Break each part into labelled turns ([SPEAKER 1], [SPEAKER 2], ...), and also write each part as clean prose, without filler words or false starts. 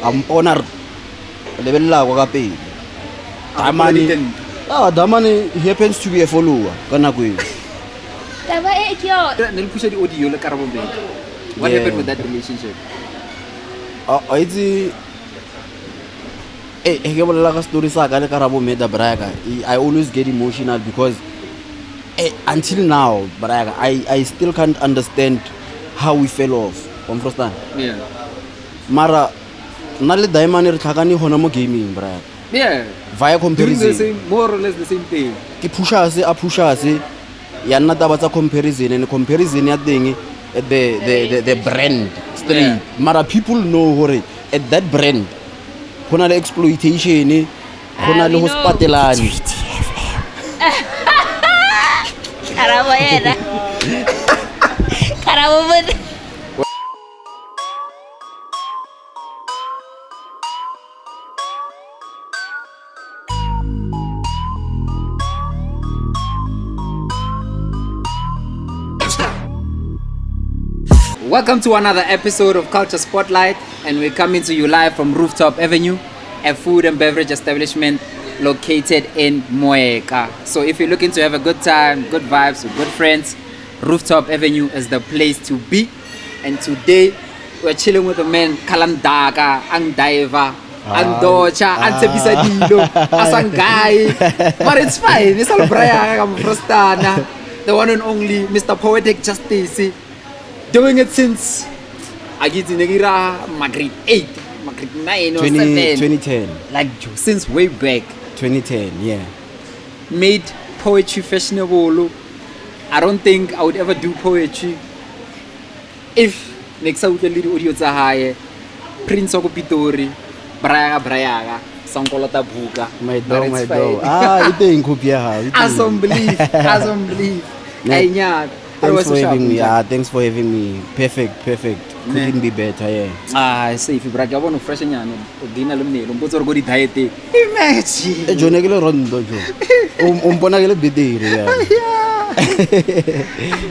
[SPEAKER 1] ampona lebella go ka pele Damani he happens to be a follower kana go
[SPEAKER 2] Taba e ke yo
[SPEAKER 3] ne le pusha di audio le Karabo Madder. What happened with that relationship?
[SPEAKER 1] It's I bolela ka story sa ka le Karabo Madder Baraata. I always get emotional because until now Baraata I still can't understand how we fell off. Understand?
[SPEAKER 3] Yeah.
[SPEAKER 1] Mara na le diamond re tlhakane hona mo gaming Baraata.
[SPEAKER 3] Yeah.
[SPEAKER 1] Via comparison.
[SPEAKER 3] Doing the same, more or less the same thing.
[SPEAKER 1] Ke pusha se ya nna taba tsa comparison and comparison ya thing the brand straight.
[SPEAKER 3] Yeah.
[SPEAKER 1] Mara people know hore at that brand hona le exploitation hona le hospitelani
[SPEAKER 2] Karabo yena Karabo Madder
[SPEAKER 3] Welcome to another episode of Culture Spotlight, and we're coming to you live from Rooftop Avenue, a food and beverage establishment located in Moeka. So if you're looking to have a good time, good vibes with good friends, Rooftop Avenue is the place to be. And today we're chilling with the man Kalandaga, Angdaiva, Andocha, Antepisadilo, Asangai. But it's fine, it's all Brian Frostana, the one and only Mr. Poetic Justice. Doing it since I get in my grade 8, my grade 9 or 7.
[SPEAKER 1] 2010.
[SPEAKER 3] Like since way back.
[SPEAKER 1] 2010, yeah.
[SPEAKER 3] Made poetry fashionable. I don't think I would ever do poetry if next time we little audio high Prince Wako Pitori, Brayaga, Sankolata Buka.
[SPEAKER 1] My dog. Ito yung kopya ha.
[SPEAKER 3] Assemble.
[SPEAKER 1] Thanks for having me. Thanks for having me. Perfect. Couldn't be better, yeah.
[SPEAKER 3] I say if you brag, I want to freshen you. Dina lumne, lumbo go di diet. Imagine.
[SPEAKER 1] Jone gele rondo jo. Umpona gele bidiri.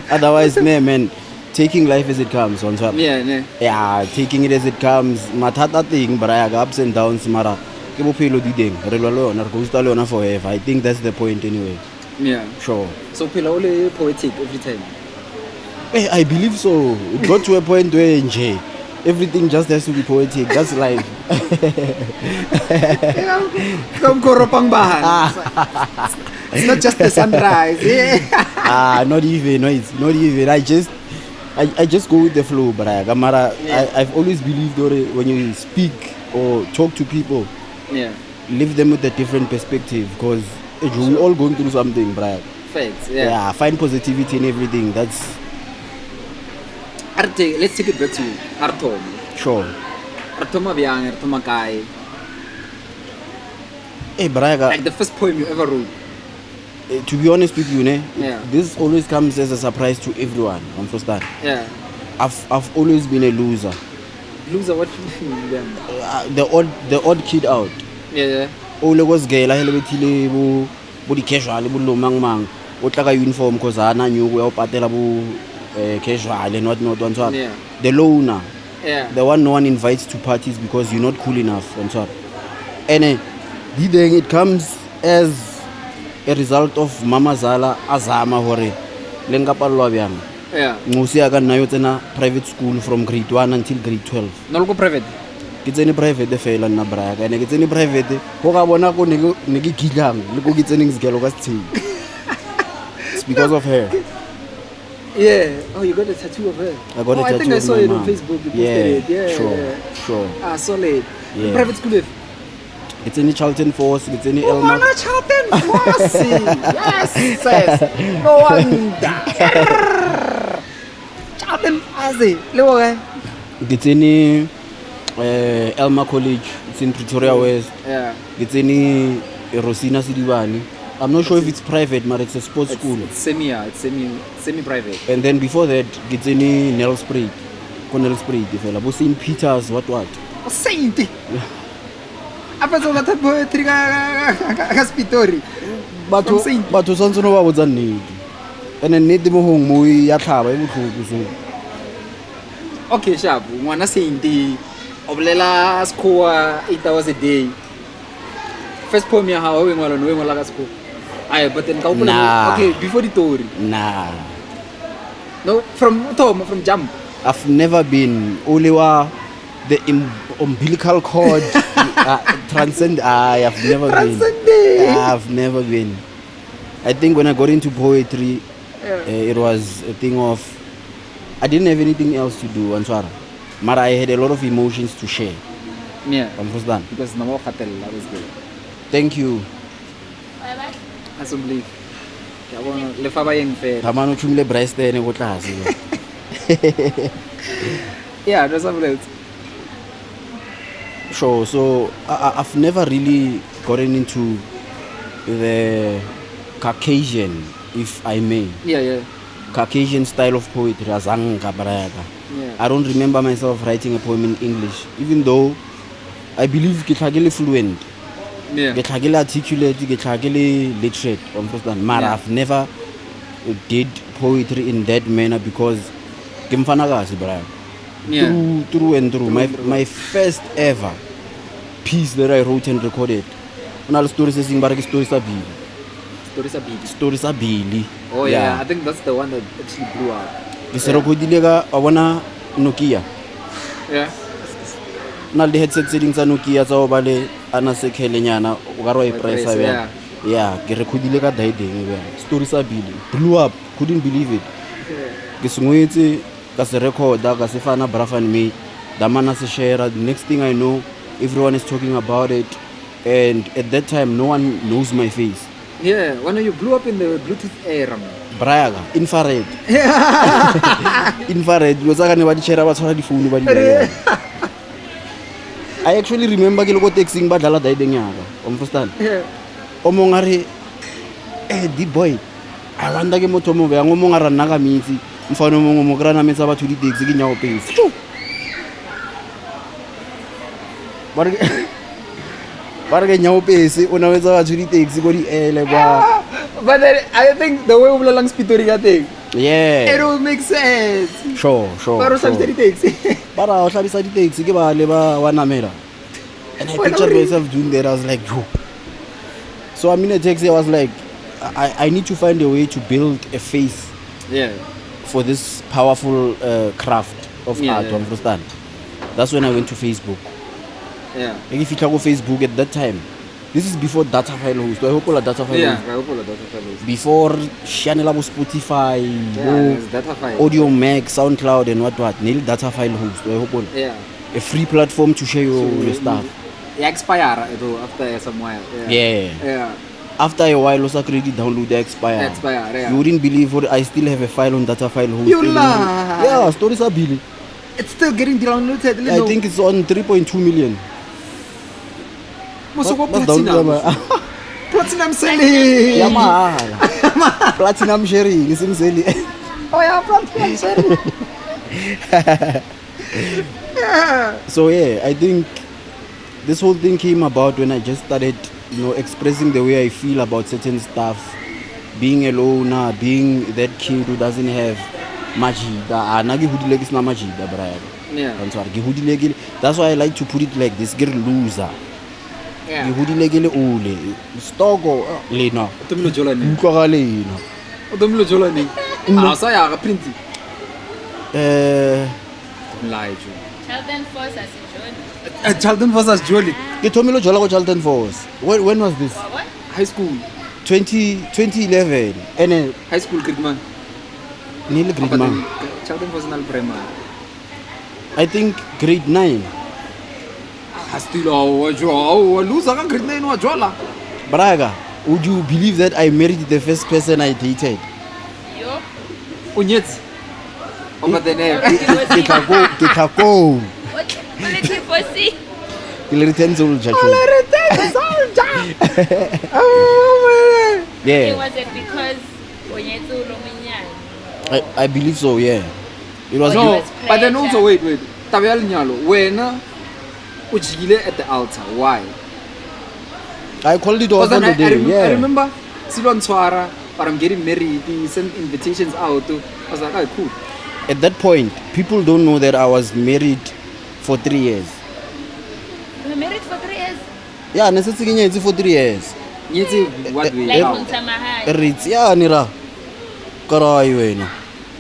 [SPEAKER 1] Otherwise, man, taking life as it comes. Yeah, taking it as it comes. Matata thing, but I have ups and downs. Mara, ke bophelo di ding. Re lo lona, re go sta lona forever. I think that's the point anyway.
[SPEAKER 3] Yeah.
[SPEAKER 1] Sure.
[SPEAKER 3] So Pila only poetic every time?
[SPEAKER 1] I believe so. It got to a point where everything just has to be poetic. That's life.
[SPEAKER 3] It's not just the sunrise.
[SPEAKER 1] Not even. I just go with the flow, but I've always believed when you speak or talk to people, leave them with a different perspective because we all going through something, Brian.
[SPEAKER 3] Facts, yeah.
[SPEAKER 1] Find positivity in everything. That's.
[SPEAKER 3] Let's take it back to Artom.
[SPEAKER 1] Sure.
[SPEAKER 3] Artoma Biang, Artoma Kai.
[SPEAKER 1] Hey, Brian.
[SPEAKER 3] Like the first poem you ever wrote.
[SPEAKER 1] To be honest with you, this always comes as a surprise to everyone. Understand?
[SPEAKER 3] Yeah.
[SPEAKER 1] I've always been a loser.
[SPEAKER 3] Loser? What you mean?
[SPEAKER 1] The odd kid out.
[SPEAKER 3] Yeah.
[SPEAKER 1] Ole was gay la helebethile bo di casual bo lomang o tla ka uniform cause ana nyu go ya patela bo casual and not on top. The loner, the one no one invites to parties because you're not cool enough on top. And it comes as a result of Mama Zala azama hore lenga palwa byang. Ngosi ya ka nna yo tsena private school from grade 1 until grade 12.
[SPEAKER 3] No go private.
[SPEAKER 1] Ke tsene private fela nna Braga ene ke tsene private go ga bona go ne ke gilang le go ke tseneng sekelo ka sething. It's because of her.
[SPEAKER 3] Yeah. Oh, you got a tattoo of her?
[SPEAKER 1] I got a tattoo.
[SPEAKER 3] I think I saw it on Facebook.
[SPEAKER 1] Yeah. Sure.
[SPEAKER 3] Solid.
[SPEAKER 1] Yeah.
[SPEAKER 3] Private school.
[SPEAKER 1] It's in Charlton Force, it's in Elma.
[SPEAKER 3] Oh, Charlton Force. Yes. No wonder. Charlton Force. Lewo
[SPEAKER 1] It's in Elma College, it's in Pretoria West. It's in Rosina Sidibani. I'm not sure if it's private, but it's a sports school.
[SPEAKER 3] It's semi-private.
[SPEAKER 1] And then before that, it's in Nelspruit. Nelspruit, St. Peter's, what?
[SPEAKER 3] Saint. Apa so that poetry ka Pitori.
[SPEAKER 1] But to sonso no ba botsa nnete. And then nnete mo hong mo ya tlhaba e botlhoko so.
[SPEAKER 3] Okay, sharp. Ngwana Saint Obelela score 8 hours a day. First poem ya how we ngola ka school. Aye, but then
[SPEAKER 1] Nah.
[SPEAKER 3] okay, before the story.
[SPEAKER 1] Nah.
[SPEAKER 3] No, from jump.
[SPEAKER 1] I've never been only the umbilical cord transcend. I've never been. I've never been. I think when I got into poetry, it was a thing of I didn't have anything else to do, Answara. But I had a lot of emotions to share.
[SPEAKER 3] Yeah.
[SPEAKER 1] Understand?
[SPEAKER 3] Because now khatel la was good.
[SPEAKER 1] Thank you.
[SPEAKER 2] Bye-bye.
[SPEAKER 3] Assembly. Ke bona le fa ba yeng fela.
[SPEAKER 1] Tamano chumile breast ene go tlase.
[SPEAKER 3] Yeah, that's something else.
[SPEAKER 1] Sure. So I've never really gotten into the Caucasian, if I may.
[SPEAKER 3] Yeah.
[SPEAKER 1] Caucasian style of poetry, azanga Baraata.
[SPEAKER 3] Yeah.
[SPEAKER 1] I don't remember myself writing a poem in English, even though I believe ke tlhakele fluent,
[SPEAKER 3] Yeah.
[SPEAKER 1] ke tlhakele articulate, ke tlhakele literate. But I've never did poetry in that manner because ke mfana kasi Baraata.
[SPEAKER 3] Yeah.
[SPEAKER 1] Through and through. My first ever piece that I wrote and recorded. Una stories sing bara ke stories sa bili.
[SPEAKER 3] Stories are big.
[SPEAKER 1] Stories sa bili.
[SPEAKER 3] Oh yeah, I think that's the one that actually blew up.
[SPEAKER 1] Ke se recordile ka wa bona Nokia.
[SPEAKER 3] Yeah.
[SPEAKER 1] Na le headset tse ding tsa Nokia tsa o ba le ana sekhele nyana o ka re wa pressa
[SPEAKER 3] Yeah.
[SPEAKER 1] yeah ke recordile ka daideng be stories sa bili blew up, couldn't believe it. Ke sengwetse ka se recorda ka se fana brafan me damana se share. The next thing I know everyone is talking about it, and at that time no one knows my face.
[SPEAKER 3] Yeah, when you blew up in the Bluetooth era, man.
[SPEAKER 1] Braga infrared. Infrared lo tsaka ne ba di share ba tshwara di phone ba di I actually remember ke loko texting ba dlala daideng yaka. Understand?
[SPEAKER 3] Yeah.
[SPEAKER 1] O mong are the boy I wonder ke motho mo be ngo mong ara nna ka mitsi mfano mongwe mo kra na metsa batho di taxi ke nyago pese. Ba re ke nyago pese o na metsa batho di taxi go di ele ba.
[SPEAKER 3] But then, I think the way we lang Pitori ka thing, it
[SPEAKER 1] Yeah.
[SPEAKER 3] will make sense.
[SPEAKER 1] Sure.
[SPEAKER 3] Pero sa di taxi.
[SPEAKER 1] Bara o hlabisa di taxi ke ba le ba wa namela. And I pictured myself doing that. I was like, yo. So I'm in a taxi. I was like, I need to find a way to build a face
[SPEAKER 3] Yeah.
[SPEAKER 1] for this powerful craft of art.
[SPEAKER 3] Yeah.
[SPEAKER 1] Understand? That's when I went to Facebook.
[SPEAKER 3] Yeah.
[SPEAKER 1] Like if you go Facebook at that time, this is before data file host. I hope all data file
[SPEAKER 3] Yeah,
[SPEAKER 1] host.
[SPEAKER 3] I hope all of that.
[SPEAKER 1] Before channel Spotify,
[SPEAKER 3] Yeah, it's data file.
[SPEAKER 1] Audio Mac, SoundCloud, and what. Nail data file host. I hope all.
[SPEAKER 3] Yeah.
[SPEAKER 1] A free platform to share your stuff.
[SPEAKER 3] Yeah, expire ito after some while.
[SPEAKER 1] Yeah.
[SPEAKER 3] Yeah.
[SPEAKER 1] After a while, also credit download the expire.
[SPEAKER 3] Yeah.
[SPEAKER 1] You wouldn't believe what I still have a file on data file host.
[SPEAKER 3] You lie.
[SPEAKER 1] Yeah, stories are billy.
[SPEAKER 3] It's still getting downloaded.
[SPEAKER 1] I think it's on 3.2 million.
[SPEAKER 3] Most of
[SPEAKER 1] What's
[SPEAKER 3] platinum.
[SPEAKER 1] download?
[SPEAKER 3] Platinum selling.
[SPEAKER 1] Yeah, mahala. Platinum sharing. It's in selling.
[SPEAKER 3] Oh yeah, platinum selling. Yeah.
[SPEAKER 1] So yeah, I think this whole thing came about when I just started, expressing the way I feel about certain stuff. Being a loner, being that kid who doesn't have majida. Anagi hudile is not majida, Brian.
[SPEAKER 3] Yeah.
[SPEAKER 1] That's why I like to put it like this: girl loser.
[SPEAKER 3] Yeah.
[SPEAKER 1] Gihudile ke le ole. Stoko lena.
[SPEAKER 3] Utomilo jolani.
[SPEAKER 1] Utlwa lena.
[SPEAKER 3] Utomilo jolani. Ah, sa ya ga print. Lie.
[SPEAKER 2] Charlton Force as a journey.
[SPEAKER 3] Charlton versus Jolly.
[SPEAKER 1] Ke thomile jola go Charlton Force. When was this?
[SPEAKER 2] What?
[SPEAKER 3] High school.
[SPEAKER 1] 2011. And
[SPEAKER 3] High school grade man.
[SPEAKER 1] nearly grade 9.
[SPEAKER 3] Charlton was na primary.
[SPEAKER 1] I think grade 9.
[SPEAKER 3] Hastilo wa loser ka grade 9 wa jola.
[SPEAKER 1] Braga, would you believe that I married the first person I dated?
[SPEAKER 2] Yo.
[SPEAKER 3] Unyets. Over the name.
[SPEAKER 1] Ke tla go.
[SPEAKER 2] What? Quality for C.
[SPEAKER 1] Ke le return soldier.
[SPEAKER 2] It
[SPEAKER 1] Yeah,
[SPEAKER 2] wasn't because Onyetsu Lominyana.
[SPEAKER 1] I believe so, yeah. It was
[SPEAKER 3] No,
[SPEAKER 2] was
[SPEAKER 3] but then
[SPEAKER 2] pleasure.
[SPEAKER 3] also wait. Tabe ya lenyalo. Wena o jile at the altar. Why?
[SPEAKER 1] I called it off
[SPEAKER 3] Because
[SPEAKER 1] on the day.
[SPEAKER 3] I
[SPEAKER 1] Yeah.
[SPEAKER 3] remember Silon Swara, but I'm getting married. He sent invitations out. I was like, oh, cool.
[SPEAKER 1] At that point, people don't know that I was married for 3 years.
[SPEAKER 2] for 3 years.
[SPEAKER 1] Yeah, ne setse ke nyetse for 3 years.
[SPEAKER 3] What we
[SPEAKER 2] Like
[SPEAKER 3] how?
[SPEAKER 2] on Samahai.
[SPEAKER 1] Ritz ya nira. Karai wena.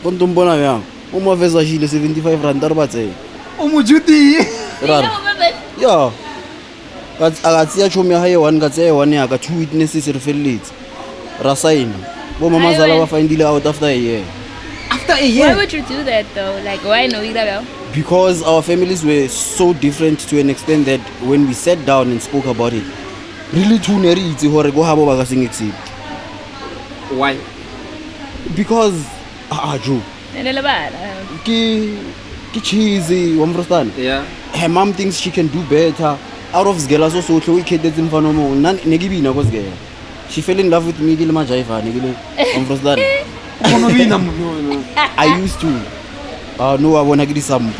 [SPEAKER 1] Kontumbona yang. Uma veza shile 75 rand arbatse.
[SPEAKER 3] Umujuti.
[SPEAKER 1] Rara. Yeah. Akatsi ya chomi haye one katse one ya ka 2 witnesses re felletse. Ra sign. Bo mama zala ba findile out after a year.
[SPEAKER 3] After a year.
[SPEAKER 2] Why would you do that though? Like why no Irabel?
[SPEAKER 1] Because our families were so different to an extent that when we sat down and spoke about it, really too neritsi hore go habo ba ka sing accept.
[SPEAKER 3] Why?
[SPEAKER 1] Because Joe. Ki cheesy, one understand?
[SPEAKER 3] Yeah.
[SPEAKER 1] Her mom thinks she can do better. Out of Sgela so we catered in Fanomo, none negibina was gay. She fell in love with me, Gilma Jaifa, understand? I used to. No, I want to get some.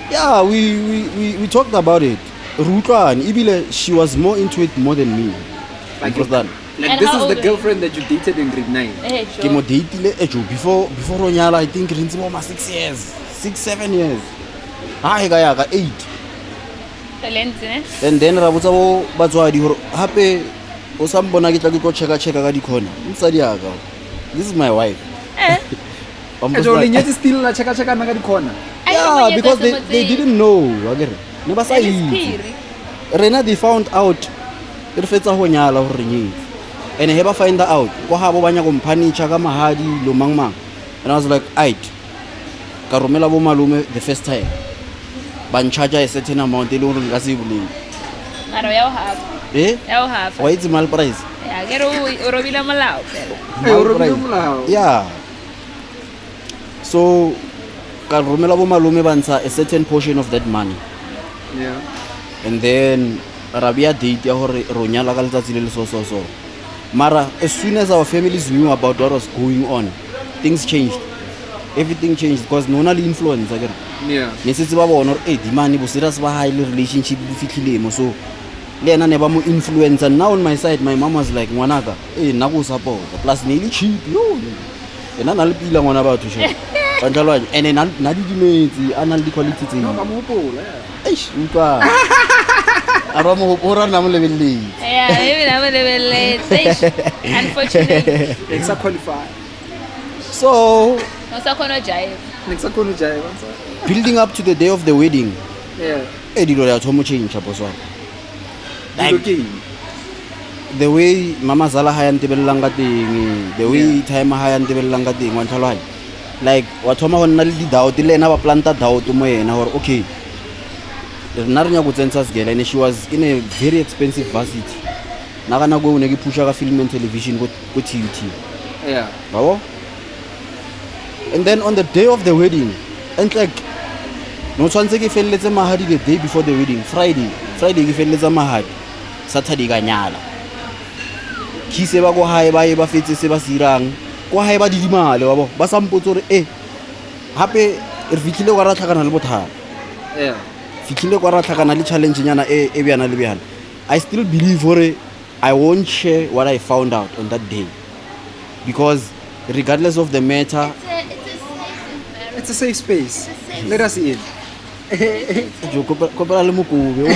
[SPEAKER 1] Yeah, we talked about it. Ruka and Ibile, she was more into it more than me.
[SPEAKER 3] Like
[SPEAKER 1] understand?
[SPEAKER 3] Like this is the girlfriend that you dated in grade 9.
[SPEAKER 1] Sure. Before Ronyala, I think it's more 6 years, 6-7 years. Hi, Gayaka 8. And then Rabutabo Bazwadi happy or some bonagita go check the corner. This is my wife.
[SPEAKER 3] Still check the corner.
[SPEAKER 1] Yeah, because they didn't know. Never say Rena, they found out if it's a Honyala or Renee. And I never find out. Go have Banya company, Chaga Mahadi, Lumangma. And I was like, aight. Karomela Bomalume the first time. Banchaja a certain amount, they don't receive.
[SPEAKER 2] I don't have.
[SPEAKER 1] Eh?
[SPEAKER 2] I'll have.
[SPEAKER 1] Why is the mal price?
[SPEAKER 2] Yeah, get Orovila Malau.
[SPEAKER 1] Yeah. So, Karomela Bomalume bansa a certain portion of that money.
[SPEAKER 3] Yeah.
[SPEAKER 1] And then Arabia date ya hore Ronyala ka letsatsi le so. Mara, as soon as our families knew about what was going on, things changed. Everything changed because no one influence again.
[SPEAKER 3] Yeah.
[SPEAKER 1] Nesitse ba bona hore di money bo serious ba high relationship bo fitlhilemo so le ena ne ba mo influence. And now on my side my mom was like ngwanaka nna go support plus ne le cheap yo ena na le pila ngwana ba thushe banjalo and then na di dimetsi ana le quality tse
[SPEAKER 3] no ka mo hopola
[SPEAKER 1] eish utlwa ara mo hopora na mo lebelele
[SPEAKER 2] Yeah, maybe I'm a little late. Unfortunately.
[SPEAKER 3] Next qualify.
[SPEAKER 1] so
[SPEAKER 2] No sakono jive.
[SPEAKER 3] Next qualify.
[SPEAKER 1] building up to the day of the wedding
[SPEAKER 3] Yeah.
[SPEAKER 1] dilo ya thomo change hapo so
[SPEAKER 3] Okay.
[SPEAKER 1] the way mama zala haya ntebellang ka teng the way time haya ntebellang ka teng wa tlhalwa like wa thoma go nna le di doubt le ena ba planta doubt mo yena hore okay rena re nya go tsentsa Sgela and she was in a very expensive varsity na kana go ne ke pusha ka film and television go TUT
[SPEAKER 3] Yeah.
[SPEAKER 1] babo and then on the day of the wedding and like no tshwantse ke felletse mahadi the day before the wedding Friday ke felletsa mahadi Saturday ka nyala khise ba go hae ba fetse se ba sirang go hae ba didimale wa bo ba sampotse re hape re fitlhile go ra tlhakana le bothata
[SPEAKER 3] Yeah.
[SPEAKER 1] fitlhile go ra tlhakana le challenge nyana e bjana le bjana. I still believe hore I won't share what I found out on that day because regardless of the matter
[SPEAKER 2] It's a safe
[SPEAKER 3] It's a safe space. Let us in.
[SPEAKER 1] jo kopela le mokobe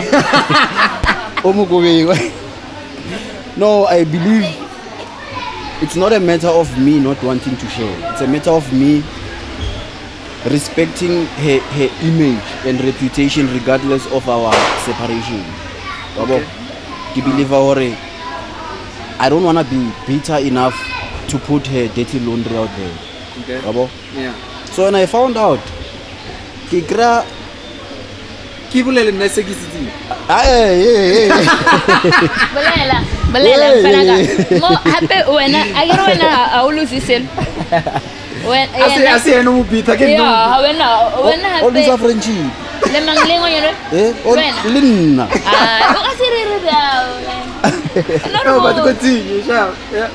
[SPEAKER 1] o mokobe no I believe it's not a matter of me not wanting to share. It's a matter of me respecting her image and reputation regardless of our separation. Babo, I believe I don't want to be bitter enough to put her dirty laundry out there.
[SPEAKER 3] Okay.
[SPEAKER 1] Babo.
[SPEAKER 3] Yeah.
[SPEAKER 1] So when I found out, Kikra,
[SPEAKER 3] Kibulele nese kisiti.
[SPEAKER 2] Balela falaga. Mo hape wena agero wena awulusisel.
[SPEAKER 3] Asi eno mubita ke no.
[SPEAKER 2] Yeah, wena
[SPEAKER 1] all these are
[SPEAKER 2] hape.
[SPEAKER 1] friendship.
[SPEAKER 2] Le manglengo yone.
[SPEAKER 1] Linna.
[SPEAKER 2] Ah, o kasirere dawo.
[SPEAKER 3] No, but continue, yeah.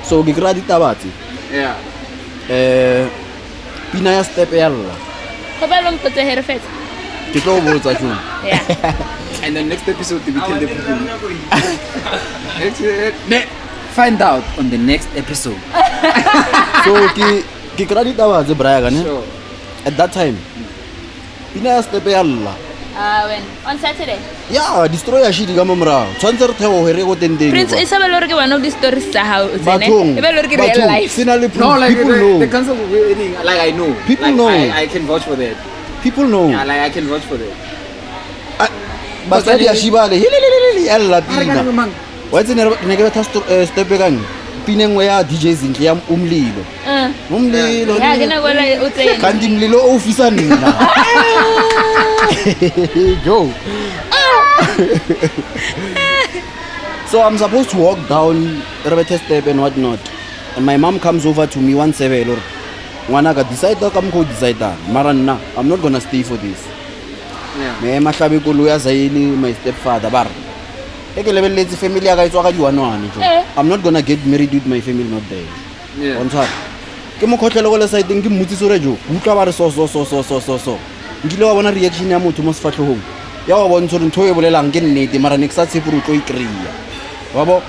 [SPEAKER 1] So Kikra ditabati.
[SPEAKER 3] Yeah.
[SPEAKER 1] Pina ya step yalla.
[SPEAKER 2] Kopelo mpotse herefet.
[SPEAKER 1] Ke tlo botsa tjona.
[SPEAKER 2] Yeah.
[SPEAKER 3] And the next episode we tell the people. Find out on the next episode.
[SPEAKER 1] So ke credit awa tse braya gane
[SPEAKER 3] Sure.
[SPEAKER 1] at that time pina step ya lla
[SPEAKER 2] When on Saturday.
[SPEAKER 1] ya destroy ya shidi ka momra tshwantse re theo re go tendeng
[SPEAKER 2] Prince e sabe lore ke one of the stories tsa hao
[SPEAKER 1] Bathong,
[SPEAKER 2] tsene. E be lore ke real
[SPEAKER 1] bathong,
[SPEAKER 2] life.
[SPEAKER 1] finally proof.
[SPEAKER 3] No, like
[SPEAKER 1] People
[SPEAKER 3] the
[SPEAKER 1] know.
[SPEAKER 3] concept of wedding, like I know.
[SPEAKER 1] People
[SPEAKER 3] like,
[SPEAKER 1] know.
[SPEAKER 3] I can vouch for that.
[SPEAKER 1] People know
[SPEAKER 3] Yeah, like I can vouch for that.
[SPEAKER 1] basadi ya shibale hilililili ya lla pina
[SPEAKER 3] Mang.
[SPEAKER 1] wa tsene ne ke betha step kang pina engwe ya DJ Zinhle ya umlilo umlilo
[SPEAKER 2] Ya ke na gola o tsene.
[SPEAKER 1] kanti mlilo o ufisa nina yo so I'm supposed to walk down Rebete step and what not and my mom comes over to me one seven or ngwana ka decide ka mko decide mara nna I'm not gonna stay for this
[SPEAKER 3] Yeah.
[SPEAKER 1] me mahlabe kolo ya Zaini my stepfather bar eke lebeletse family ya ka itswa ka diwanwane jo I'm not gonna get married with my family not there
[SPEAKER 3] Yeah.
[SPEAKER 1] on top ke mo khotlele go le side ke mmutsi sore jo utlwa ba re so ngile wa bona reaction ya motho mo sefatlhogong ya wa bontsho re ntho e bolelang ke nnete mara ne ke sa tshepo re tlo ikreya wa bo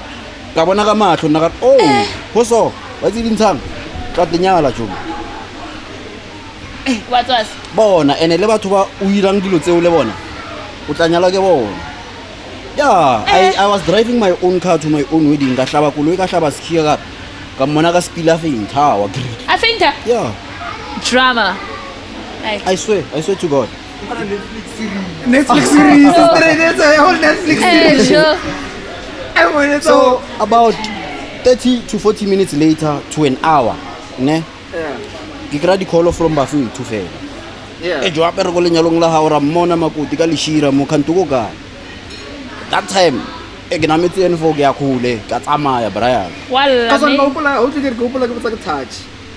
[SPEAKER 1] ka bona ka matlho nna ka oh ho so wa tse dintshang ka tlenyala jo
[SPEAKER 2] What was?
[SPEAKER 1] bona ene le batho ba o irang dilo tseo le bona o tlanyala ke bona yeah I was driving my own car to my own wedding ka hlaba koloi ka hlaba skia ka mona ka spila feinta wa great
[SPEAKER 2] I think
[SPEAKER 1] yeah
[SPEAKER 2] drama. Right.
[SPEAKER 1] I swear to God
[SPEAKER 3] Netflix series. That's a whole Netflix series.
[SPEAKER 2] Sure.
[SPEAKER 1] so about 30 to 40 minutes later to an hour ne
[SPEAKER 3] Yeah.
[SPEAKER 1] ke kra di call from bafu to fela
[SPEAKER 3] Yeah.
[SPEAKER 1] e jo apere go lenyalong la ha ora mmona makoti ka leshira mo khantuko ka that time e ke nametse N4 ke ya khule ka tsamaya braya
[SPEAKER 2] Walla.
[SPEAKER 3] Because
[SPEAKER 2] me.
[SPEAKER 3] how did it go like it was like a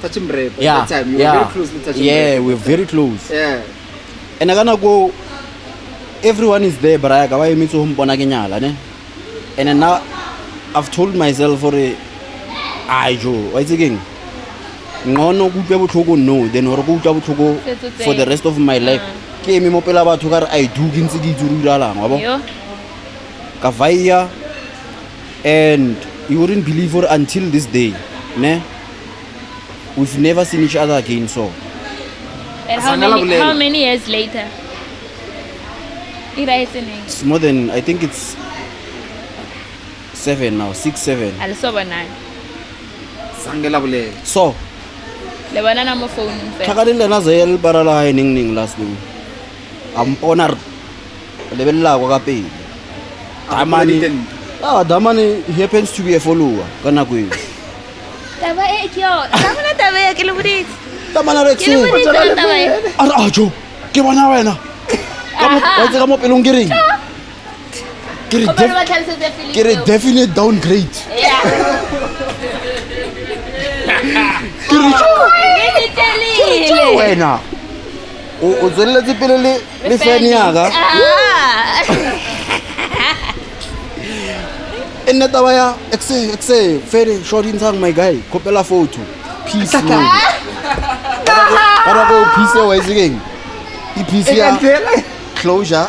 [SPEAKER 3] touch him brave.
[SPEAKER 1] yeah
[SPEAKER 3] That time you were
[SPEAKER 1] yeah
[SPEAKER 3] very close to touch him.
[SPEAKER 1] yeah we're very close
[SPEAKER 3] Yeah.
[SPEAKER 1] and agana go everyone is there braya ka ba emitso ho mpona ke nyala ne and then now I've told myself for ai jo wa itsekeng ngono go utlwa botlhoko no then hore go utlwa botlhoko for the rest of my life ke eme mo pela batho ka re I do ke ntse ke itsurulalang wa bo
[SPEAKER 2] Yo.
[SPEAKER 1] ka vaya and you wouldn't believe for until this day ne we've never seen each other again so
[SPEAKER 2] And
[SPEAKER 3] Sangala
[SPEAKER 2] how many years later?
[SPEAKER 1] it's more than I think it's 7 now 6 7
[SPEAKER 2] Alisoba 9.
[SPEAKER 3] Sangela bole.
[SPEAKER 1] so
[SPEAKER 2] Le bana na mo phone fe.
[SPEAKER 1] tlhakaneng lena zel parala ha ning last name ampona lebella go ka pele damani he happens to be a follower ka nako e
[SPEAKER 2] Taba e kyo. Taba taba ya ke le boditse.
[SPEAKER 1] damana
[SPEAKER 2] Ke le
[SPEAKER 1] rexe
[SPEAKER 2] boditse taba e.
[SPEAKER 1] ara ajo ke bona wena wa tse ka mo pelong ke reng ke re
[SPEAKER 2] O ba tlhalosetse feeling.
[SPEAKER 1] ke re definite downgrade
[SPEAKER 2] Yeah.
[SPEAKER 1] ke re
[SPEAKER 2] Ke telile.
[SPEAKER 1] wena o tsweletse pele le fan ya ka enne taba ya exe fere short intang my guy kopela photo peace no para go peace wa iseng I peace ya closure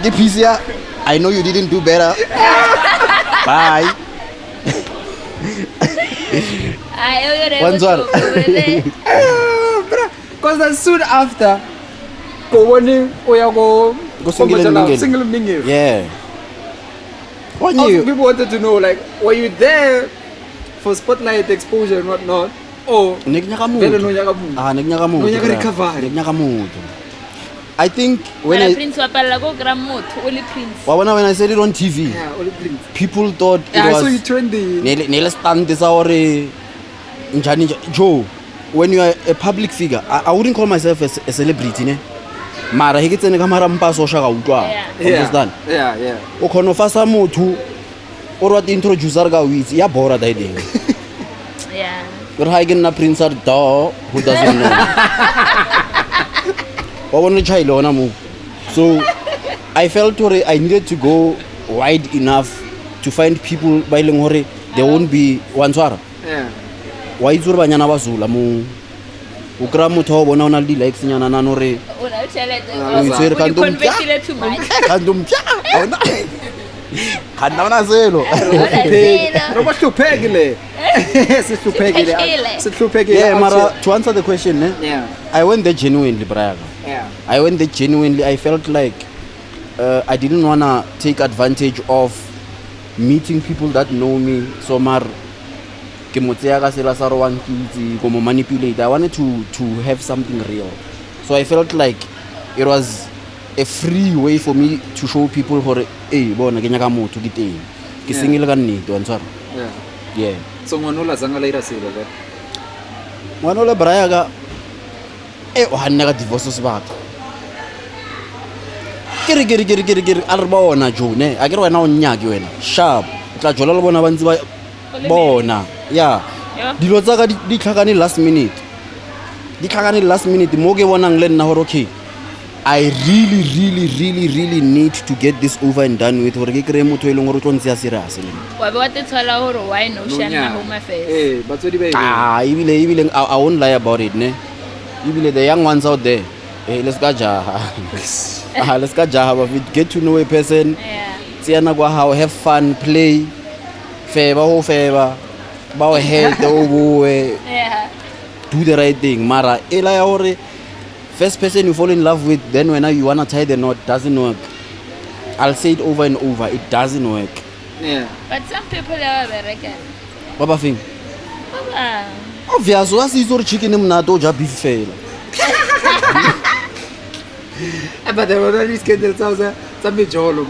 [SPEAKER 1] the peace ya I know you didn't do better bye One zone.
[SPEAKER 3] Because then soon after, go single mingil.
[SPEAKER 1] yeah when
[SPEAKER 3] Also,
[SPEAKER 1] you
[SPEAKER 3] people wanted to know, like, were you there for spotlight exposure and whatnot? Or
[SPEAKER 1] nek nyaka
[SPEAKER 3] vele no
[SPEAKER 1] mo
[SPEAKER 3] nyaka mu?
[SPEAKER 1] nek nyaka mo
[SPEAKER 3] No nyaka recovery.
[SPEAKER 1] nek nyaka mo I think when
[SPEAKER 2] When
[SPEAKER 1] I
[SPEAKER 2] Prince wa palla go grandmot, only Prince.
[SPEAKER 1] when I said it on TV
[SPEAKER 3] Yeah, only Prince.
[SPEAKER 1] people thought it
[SPEAKER 3] Yeah, I
[SPEAKER 1] was
[SPEAKER 3] saw you trending.
[SPEAKER 1] nele stand sa hore njani Joe when you are a public figure I wouldn't call myself a celebrity ne mara he ke tsene ka mara mpa so sha ga utlwa understand
[SPEAKER 3] Yeah.
[SPEAKER 1] o khono fa sa motho o rwa introducer ka witsi ya bora dai ding
[SPEAKER 2] Yeah.
[SPEAKER 1] you're hiking na Prince Ardo who doesn't know wa bona child ona mo so I felt hore I needed to go wide enough to find people ba ileng hore there won't be one swara
[SPEAKER 3] Yeah.
[SPEAKER 1] wa itse re banyana ba zula mo o kra motho o bona ona le likes nyana nana re
[SPEAKER 2] Una chelete.
[SPEAKER 1] o itse re
[SPEAKER 2] You converted too much.
[SPEAKER 1] kandom pya ona Khanna zelo. Yeah, Mara, to answer the question, I went there genuinely, Braga. I went there genuinely. I felt like I didn't want to take advantage of meeting people that know me. So, manipulate. I wanted to have something real. So I felt like it was a free way for me to show people for bona ke nyaka motho ke teng ke singile ka nnete wa ntshwara yeah
[SPEAKER 3] so ngwanola zanga later selo ba
[SPEAKER 1] ngwanola Braga o hanne ka divorce sebaka kere a re bona jone a kere wena o nnyaki wena sharp tla jola le bona ba ntse ba bona yeah dilo tsa ka di tlhakane last minute mo ke bonang le nna hore okay I really need to get this over and done with hore ke kre motho eleng hore o tlontse ya serious le
[SPEAKER 2] wa be wa tetshwala hore why no shana home affairs
[SPEAKER 3] batsodi ba
[SPEAKER 1] ibile I won't lie about it ne ibile the young ones out there let's go jaha but we get to know a person tsiana kwa how have fun play favor ba o health o boe do the right thing mara ela ya hore first person you fall in love with, then when you wanna tie the knot, doesn't work. I'll say it over and over, it doesn't work.
[SPEAKER 2] Yeah. But some people are very good.
[SPEAKER 1] Baba thing. Obvious, what is your chicken in Nato beef fail?
[SPEAKER 3] But there were already scheduled some jolo.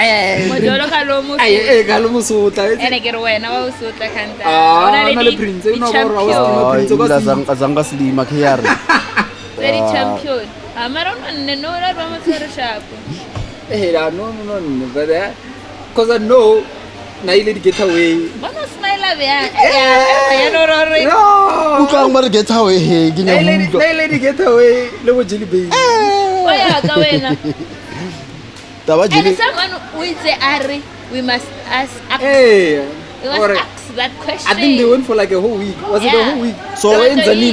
[SPEAKER 2] Modolo kalomu.
[SPEAKER 3] Kalomu suta.
[SPEAKER 2] Ene ke wena wa usuta kanta.
[SPEAKER 3] Ona le prince una bora
[SPEAKER 1] prince zanga slima khiyari.
[SPEAKER 2] Very champion. Amara no ra ba matsere sharp.
[SPEAKER 3] No, but cause I know na ile get away.
[SPEAKER 2] Bona smile ya no.
[SPEAKER 1] Utlwang ba get away he ke nya
[SPEAKER 3] mutlo. Na ile get away le bo jelly baby.
[SPEAKER 2] Oya ka wena.
[SPEAKER 1] And
[SPEAKER 2] someone will say, Ari, we must ask ask that question.
[SPEAKER 3] I think they went for like a whole week. Was it a whole week? So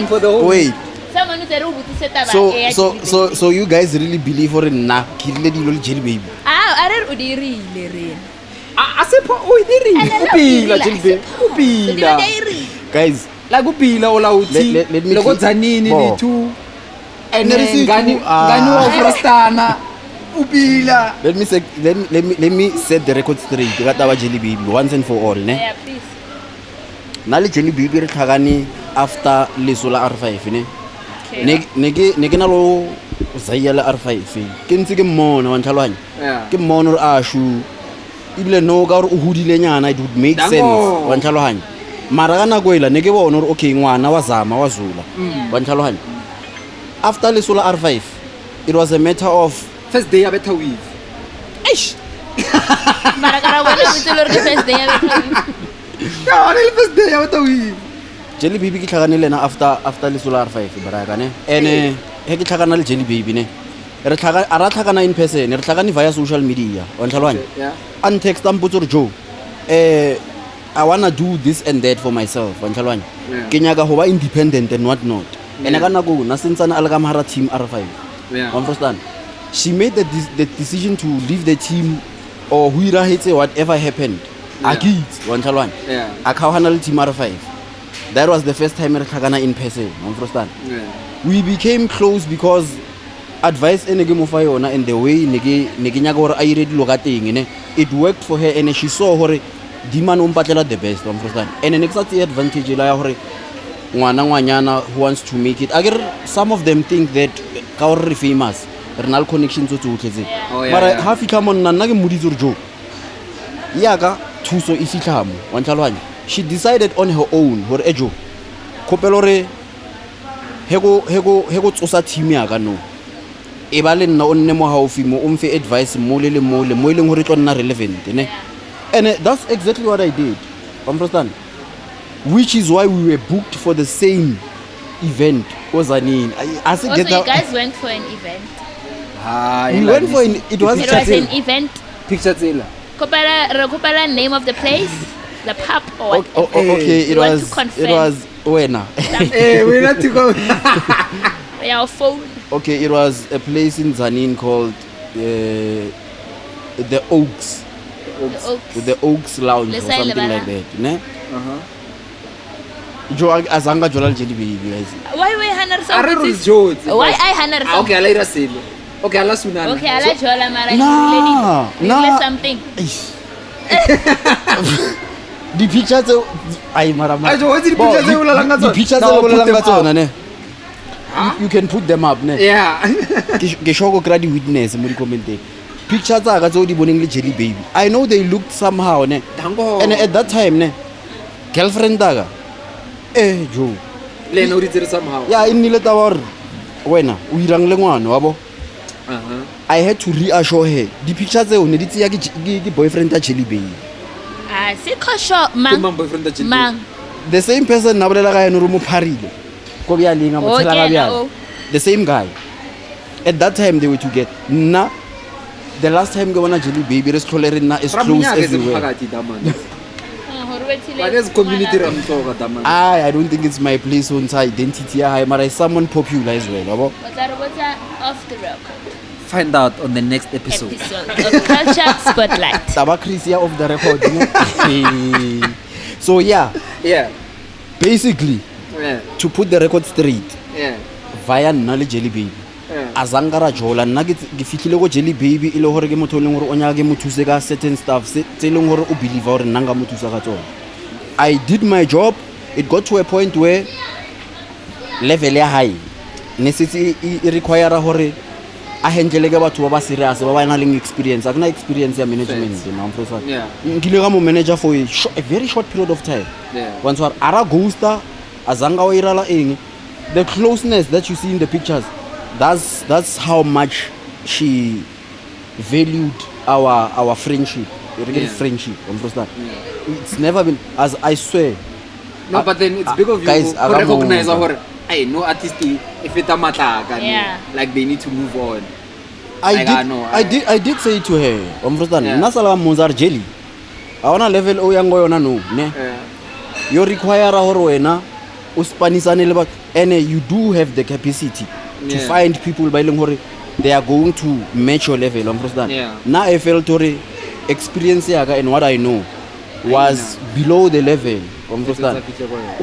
[SPEAKER 3] for the whole week.
[SPEAKER 2] Someone said,
[SPEAKER 1] so you guys really believe for na kirile dilo le jelly baby?
[SPEAKER 2] Are o dirile re.
[SPEAKER 3] A se po o dirile. Upila jelly baby. Upila.
[SPEAKER 1] Guys,
[SPEAKER 3] la kupila ola uthi. Le go dzanini ni two. And ngani wa frostana. Upila.
[SPEAKER 1] Let me set the record straight. Ka taba jelly baby once and for all, ne?
[SPEAKER 2] Yeah, please.
[SPEAKER 1] Na le jelly baby re tlhagane after lesola R5 ne? Ne ke na lo zaya le R5. Ke ntse ke mmona wa ntlhalwanya. Ke mmona re a shu. Ibile no ka re o hudile nyana it would make sense wa ntlhalwanya. Mara kana go ela ne ke bona re okay ngwana wa zama wa zula. Wa ntlhalwanya. After lesola R5 it was a matter of
[SPEAKER 3] first day abetha weave.
[SPEAKER 1] Eish.
[SPEAKER 2] Mara kara wena mitselo re first day abetha weave.
[SPEAKER 3] No, the first day abetha weave.
[SPEAKER 1] Jelly baby ke tlhagane lena after le solar 5 Baraata ne. Ene he ke tlhagana le jelly baby ne. Re tlhagana in person, re tlhagane via social media. Wa ntlhalwanya?
[SPEAKER 3] Yeah.
[SPEAKER 1] An text ampotso re Joe. I wanna do this and that for myself. Wa ntlhalwanya? Ke nyaka go ba independent and what not. Ene ka nako na sentsana a le ka mahara team R5.
[SPEAKER 3] Yeah.
[SPEAKER 1] Understand? She made the decision to leave the team or whatever happened. Agit, wantalwan.
[SPEAKER 3] Yeah.
[SPEAKER 1] Akawhanal team R5. That was the first time we were in person. Understand?
[SPEAKER 3] Yeah.
[SPEAKER 1] We became close because advice enege mofayona and the way nege nyaga hore a iredi lokating ne it worked for her and she saw hore diman umpatlela the best. Understand? And the next advantage la hore ngwana who wants to make it. Agir some of them think that ka hore famous. Renal connections to tsotletse mara ha fika monna nna ke modise jo yaka thuso e fitlhamo wa ntlhalwanya she decided on her own hore ejo khopelo re hego tsosa team yaka no e ba le nna o nne mo haufi mo o mfe advice mo le mo ileng hore tlo nna relevant ne and that's exactly what I did. Understand? Which is why we were booked for the same event. Ozanini I said
[SPEAKER 2] also you guys went for an event.
[SPEAKER 1] We went for it was
[SPEAKER 2] an event.
[SPEAKER 3] Picture Zilla.
[SPEAKER 2] Kopala name of the place, the pub or
[SPEAKER 1] okay, it was Wena.
[SPEAKER 3] Hey, we not to go.
[SPEAKER 2] Your phone.
[SPEAKER 1] Okay, it was a place in Zanin called the Oaks. The Oaks Lounge or
[SPEAKER 2] Let's say
[SPEAKER 1] something like
[SPEAKER 2] Lebala.
[SPEAKER 1] that. Ne? Jo azanga jola Jelly Baby guys.
[SPEAKER 2] Why we hanar so?
[SPEAKER 3] Are rules jokes.
[SPEAKER 2] Why I hanar so?
[SPEAKER 3] Okay, ala irasilo. Okay, ala sunana.
[SPEAKER 2] Okay, I like Jola Mara.
[SPEAKER 1] Nah.
[SPEAKER 2] Something.
[SPEAKER 1] The pictures ay marama.
[SPEAKER 3] Ajo, what's the pictures
[SPEAKER 1] Bo,
[SPEAKER 3] you ulalanga
[SPEAKER 1] the
[SPEAKER 3] tsona?
[SPEAKER 1] pictures
[SPEAKER 3] Now
[SPEAKER 1] you
[SPEAKER 3] put them
[SPEAKER 1] ulalanga
[SPEAKER 3] up.
[SPEAKER 1] tsona ne. You can put them up ne.
[SPEAKER 3] Yeah.
[SPEAKER 1] Ke shoko kra di witness mo di commenting. Pictures tsa ka tso di boneng le Jelly Baby. I know they looked somehow ne.
[SPEAKER 3] Dango.
[SPEAKER 1] And at that time ne girlfriend daga jo
[SPEAKER 3] Le no di tsere somehow.
[SPEAKER 1] ya inile taba hore wena o irang le ngwana wa bo. I had to reassure her the pictures tseo ne di tseya ke boyfriend ta Jelly Baby.
[SPEAKER 2] Ah, sikho sho
[SPEAKER 3] Mang
[SPEAKER 2] mang.
[SPEAKER 3] boyfriend da Jelly.
[SPEAKER 2] Mang.
[SPEAKER 1] The same person na bolela ga eno re mo pharile ko bya lenga mo tshela ga bya the same guy. At that time they were together. Na the last time ke bona Jelly Baby re stlhole re nna is close everywhere.
[SPEAKER 3] Like as community ramtoga daman.
[SPEAKER 1] I don't think it's my place on identity ya but I someone popular as well yabo.
[SPEAKER 2] What's off the record?
[SPEAKER 3] Find out on the next episode.
[SPEAKER 2] Episode of Culture Spotlight.
[SPEAKER 1] Taba Chrissy off the record. So yeah, basically
[SPEAKER 3] Yeah.
[SPEAKER 1] to put the record straight
[SPEAKER 3] Yeah.
[SPEAKER 1] via nna le Jelly Baby azanga ra jola nna ke fitlhile go Jelly Baby ile gore ke motho leng gore o nya ke mothuse ka certain stuff tse leng gore o believe gore nna nga mothusa ka tsona. I did my job. It got to a point where level ya high necessity e require gore a handle ke batho ba ba serious ba ba na leng experience akuna experience ya management na mfrosa nkile ga mo manager for a very short period of time. Once war ara ghoster azanga o irala eng the closeness that you see in the pictures, that's how much she valued our friendship. Friendship, it's never been, as I swear.
[SPEAKER 3] No, but then it's big of you
[SPEAKER 1] guys,
[SPEAKER 3] to recognize or hey, no artist if it's a matter, like they need to move on.
[SPEAKER 1] I did say to her, Nasala Mozart Jelly. I wanna level o yang go no ne. You require a horwena uspanisane and you do have the capacity to find people by they are going to match your level. Now I felt experience and what I know was below the level.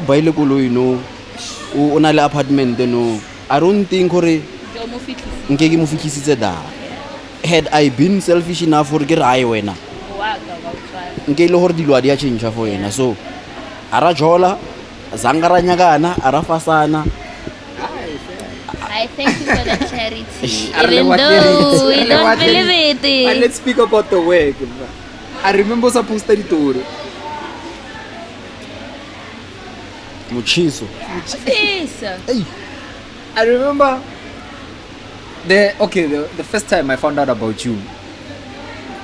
[SPEAKER 1] Baile kolo you know o na le apartment no. I don't think nkeke mo fitlhisitse da. Had I been selfish enough for ke rai wena nke le hore dilo a dia change for yena so ara jola zanga ra nyakana ara fasana.
[SPEAKER 2] I thank you for the charity. Even though we don't believe it.
[SPEAKER 3] And let's speak about the work. I remember sa poster story.
[SPEAKER 1] Muchiso.
[SPEAKER 2] Hey.
[SPEAKER 3] I remember the first time I found out about you.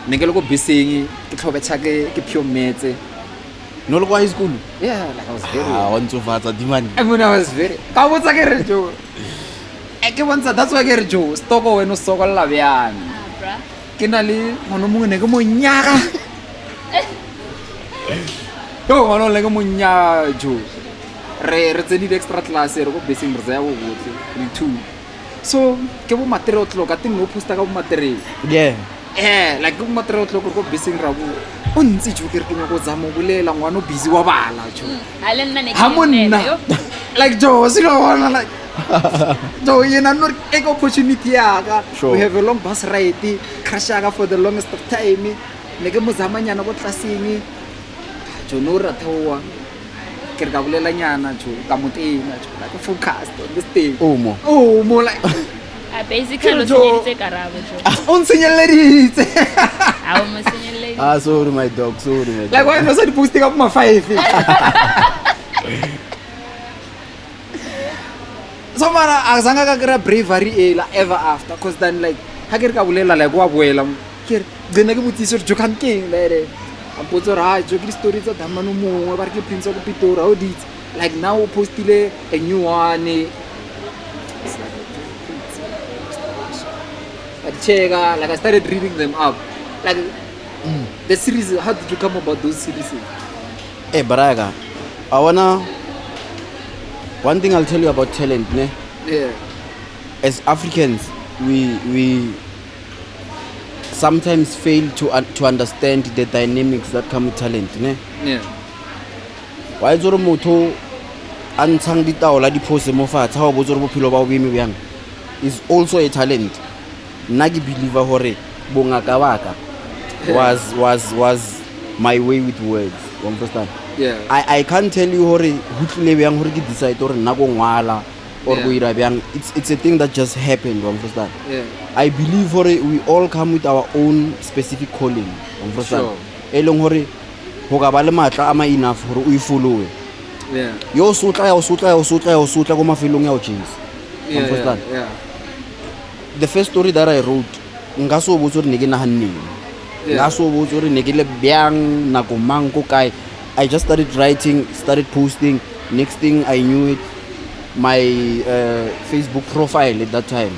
[SPEAKER 3] Nengelo go busy ke tlhobecha ke pure metse.
[SPEAKER 1] No lo kwa high school.
[SPEAKER 3] Yeah, like I was very.
[SPEAKER 1] Want to fatsa dimani.
[SPEAKER 3] I mean I was very. Ka botsa ke re jo. Ke bontsha that's why ke re jo. Stoko wena sokolla bjana.
[SPEAKER 2] Bra.
[SPEAKER 3] Ke na le mono mongwe ne ke mo nyaga. Yo mono le ke mo nyaga jo. Re tsedi extra class re go busy re za go botse. Re two. So ke bo material tloka ting no poster ka bo material.
[SPEAKER 1] Yeah.
[SPEAKER 3] Like go material tloka go busy ra bo. O ntse jo ke re ke go tsama bolela ngwana o busy wa bala jo. Ha monna. Like jo silo wana like so you know not take opportunity yaga. We have a long bus ride crashaga for the longest of time. Neke mo zamanyana go tlaseng jo no ratwa ke ga bolela nyana jo ka motena jo like focus on this thing. Mo like
[SPEAKER 2] I basically lo tsenyeditse Karabo jo.
[SPEAKER 3] On senyeleditse.
[SPEAKER 2] A mo senyeleditse.
[SPEAKER 1] Sorry my dog, sorry.
[SPEAKER 3] Like why no say posting up my 5. So mara azanga ka kra bravery ever after cause then like ha ke re ka bolela like wa boela ke re gena ke botsiso jo kan keng le a potso ra jo ke story tsa damano mongwe ba re ke Prince Wako Pitori how did like now postile a new one but chega like I started reading them up like the series. How did you come about those series?
[SPEAKER 1] Baraga, one thing I'll tell you about talent, ne? Yeah. As Africans, we sometimes fail to understand the dynamics that come with talent, ne?
[SPEAKER 3] Yeah.
[SPEAKER 1] Why is motho a ntshang ditaola di pose mo fatshe ha o botse gore bophelo ba o beme byang is also a talent. Nna ke believer hore bongaka baka was my way with words. You understand?
[SPEAKER 3] Yeah.
[SPEAKER 1] I can't tell you hore ho tlile byang hore ke decide hore nna go ngwala or go ira byang. It's a thing that just happened. You understand?
[SPEAKER 3] Yeah.
[SPEAKER 1] I believe hore we all come with our own specific calling. You understand?
[SPEAKER 3] Sure.
[SPEAKER 1] E leng hore ho ka ba le matla a ma enough hore o I follow.
[SPEAKER 3] Yeah.
[SPEAKER 1] Yo sotla go mafelong ya o chase. You understand?
[SPEAKER 3] Yeah.
[SPEAKER 1] The first story that I wrote, nka so botse hore ne ke nahaneng. Nka so botse hore ne ke le byang nako mang ko kae. I just started writing, started posting. Next thing I knew it, my Facebook profile at that time,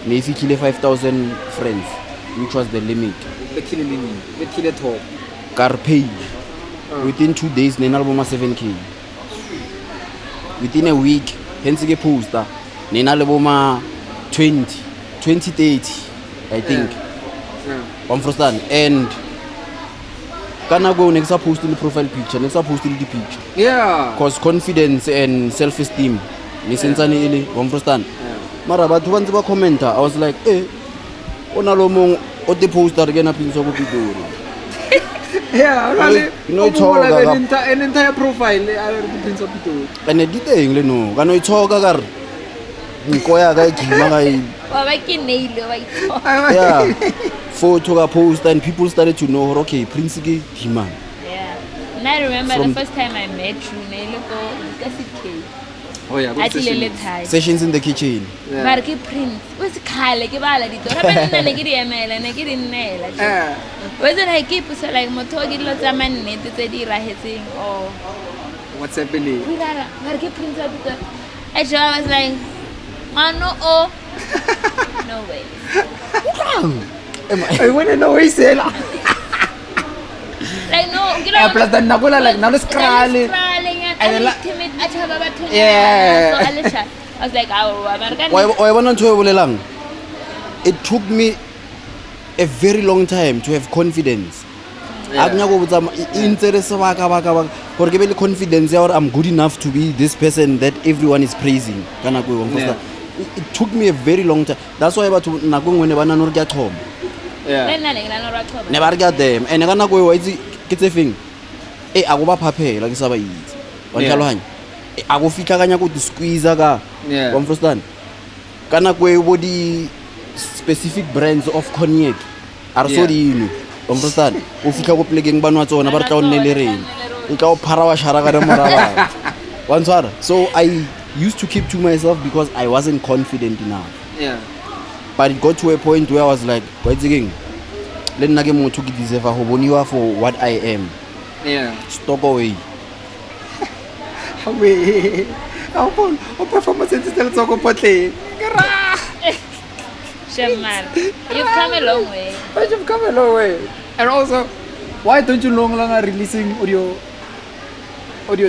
[SPEAKER 1] ne fihlile 5,000 friends, which was the limit.
[SPEAKER 3] The killer top.
[SPEAKER 1] Car page. Within 2 days, ne na le bo 7K. Within a week, hence ke poster, ne na le bo 20, 30, I think. Understand? And kana go next post the profile picture, next post the picture.
[SPEAKER 3] Yeah.
[SPEAKER 1] Cause confidence and self-esteem. Ni sentsane ile, understand? Mara batho ba ntse ba commenta, I was like, ona lo mong o te poster ke na pinso go Pitori.
[SPEAKER 3] Yeah,
[SPEAKER 1] you know, it's all
[SPEAKER 3] an entire profile the Prince of Pitori.
[SPEAKER 1] And it did le no, kana ithoka ka re nkoya ka igima ka
[SPEAKER 2] wa ba ke nail wa
[SPEAKER 1] yeah, photo ka post and people started to know, okay, Prince ke hima.
[SPEAKER 2] Yeah. And I remember the first time I met you, nail go ka
[SPEAKER 3] Oh yeah,
[SPEAKER 2] good session.
[SPEAKER 1] Sessions in the kitchen.
[SPEAKER 2] Mara ke Prince, o se khale ke bala di tora ba nna ne ke di emela ne ke di nnela. Was it like keep so like motho ke dilo tsa mannete tse di rahetseng or
[SPEAKER 3] what's happening?
[SPEAKER 2] Mara ke Prince a bit. I was like, no, oh. No way.
[SPEAKER 3] I want to know why say la.
[SPEAKER 2] Like no,
[SPEAKER 3] plus the nagola like now let's crawl.
[SPEAKER 1] Yeah.
[SPEAKER 2] So Alicia, I was like,
[SPEAKER 1] it took me a very long time to have confidence. Interest confidence I'm good enough to be this person that everyone is praising. It took me a very long time. That's why about when get home. Never get them. And I go get a thing. I go back paper like Saba eat. I go fit kanya go squeeze aga. Understand? Kana go body specific brands of cognac are so di understand? O fika go plegeng banwa tsona ba re tla o nne le reng. E ka o phara wa shara ka re moraba. Once what? So I used to keep to myself because I wasn't confident enough.
[SPEAKER 3] Yeah.
[SPEAKER 1] But it got to a point where I was like, what's again? Let nna ke motho ke deserve go boniwa for what I am.
[SPEAKER 3] Yeah.
[SPEAKER 1] Stop away.
[SPEAKER 3] Away. How performance is still so complete.
[SPEAKER 2] Shaman, you've come a long way.
[SPEAKER 3] But you've come a long way. And also, why don't you no longer releasing audio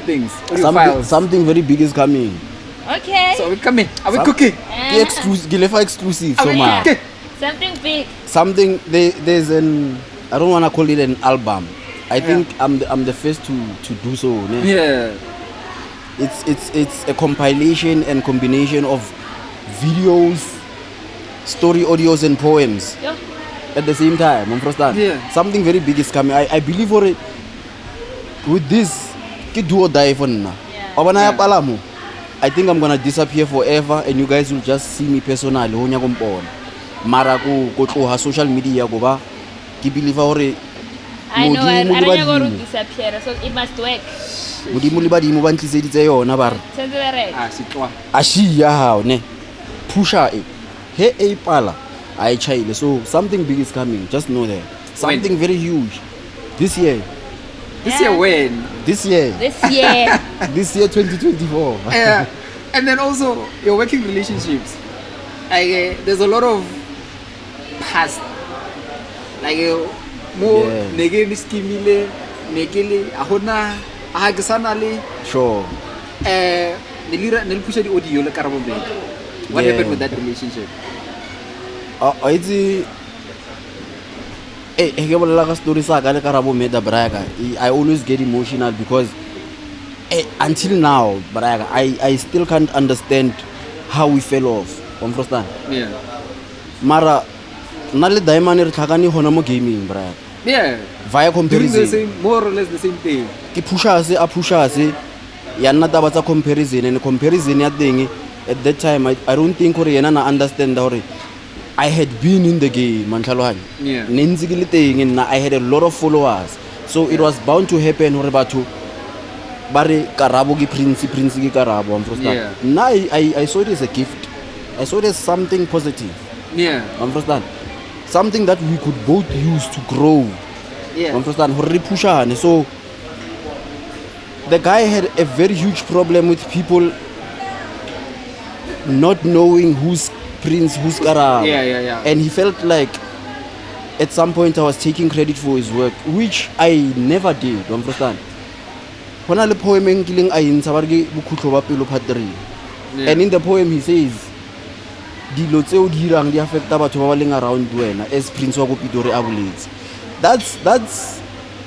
[SPEAKER 3] things, audio files?
[SPEAKER 1] Something very big is coming.
[SPEAKER 2] Okay.
[SPEAKER 3] So we're coming. Are we cooking?
[SPEAKER 1] Exclusive. So much.
[SPEAKER 2] Something big.
[SPEAKER 1] Something there's an, I don't wanna call it an album. I think I'm the first to do so. Ne?
[SPEAKER 3] Yeah.
[SPEAKER 1] It's a compilation and combination of videos, story audios and poems at the same time.
[SPEAKER 3] Yeah.
[SPEAKER 1] Something very big is coming. I believe for it. With this, ke do or die for now. I think I'm gonna disappear forever and you guys will just see me personally. Mara go to social media go ba. Ke believe for it.
[SPEAKER 2] I know, I don't go to disappear, so it must work.
[SPEAKER 1] Modimo le badimo ba ntliseditse yona ba re. Ashiya ha ne. Pusha it. He a pala. I chaile. So something big is coming. Just know that. Something very huge. This year.
[SPEAKER 3] This year when?
[SPEAKER 1] This year. This year 2024.
[SPEAKER 3] Yeah. And then also your working relationships. Like there's a lot of past. Like mo nege skimile negele ahona ahagisanali.
[SPEAKER 1] Sure.
[SPEAKER 3] Nilipusha the audio le Karabo Madder. What happened with that relationship?
[SPEAKER 1] ke bolela ka story sa ka le Karabo Madder Braga. I always get emotional because until now Braga, I still can't understand how we fell off. Understand?
[SPEAKER 3] Yeah.
[SPEAKER 1] Mara na le diamond re tlhakane hona mo gaming Braga.
[SPEAKER 3] Yeah.
[SPEAKER 1] Via comparison.
[SPEAKER 3] Doing the same, more or less the same thing.
[SPEAKER 1] Ke pusha se ya nna taba tsa comparison, and comparison ya teng at that time I don't think hore yena na understand hore I had been in the game mantlhalohanya.
[SPEAKER 3] Yeah.
[SPEAKER 1] Ne ntse ke le teng nna, I had a lot of followers, so it was bound to happen hore batho ba re Karabo ke prince ke Karabo.
[SPEAKER 3] Yeah.
[SPEAKER 1] Now I saw it as a gift. I saw it as something positive.
[SPEAKER 3] Yeah.
[SPEAKER 1] Understand? Something that we could both use to grow.
[SPEAKER 3] Yeah.
[SPEAKER 1] Understand? Hore re pushane. So the guy had a very huge problem with people not knowing who's prince, who's Karabo.
[SPEAKER 3] Yeah.
[SPEAKER 1] And he felt like at some point I was taking credit for his work, which I never did. Understand? Hona le poem e nkileng a intsha ba re ke Bokhutlo ba Pelo part 3. And in the poem he says dilo tseo di dirang di affecta batho ba ba leng around wena as Prince Wako Pitori a boletse. That's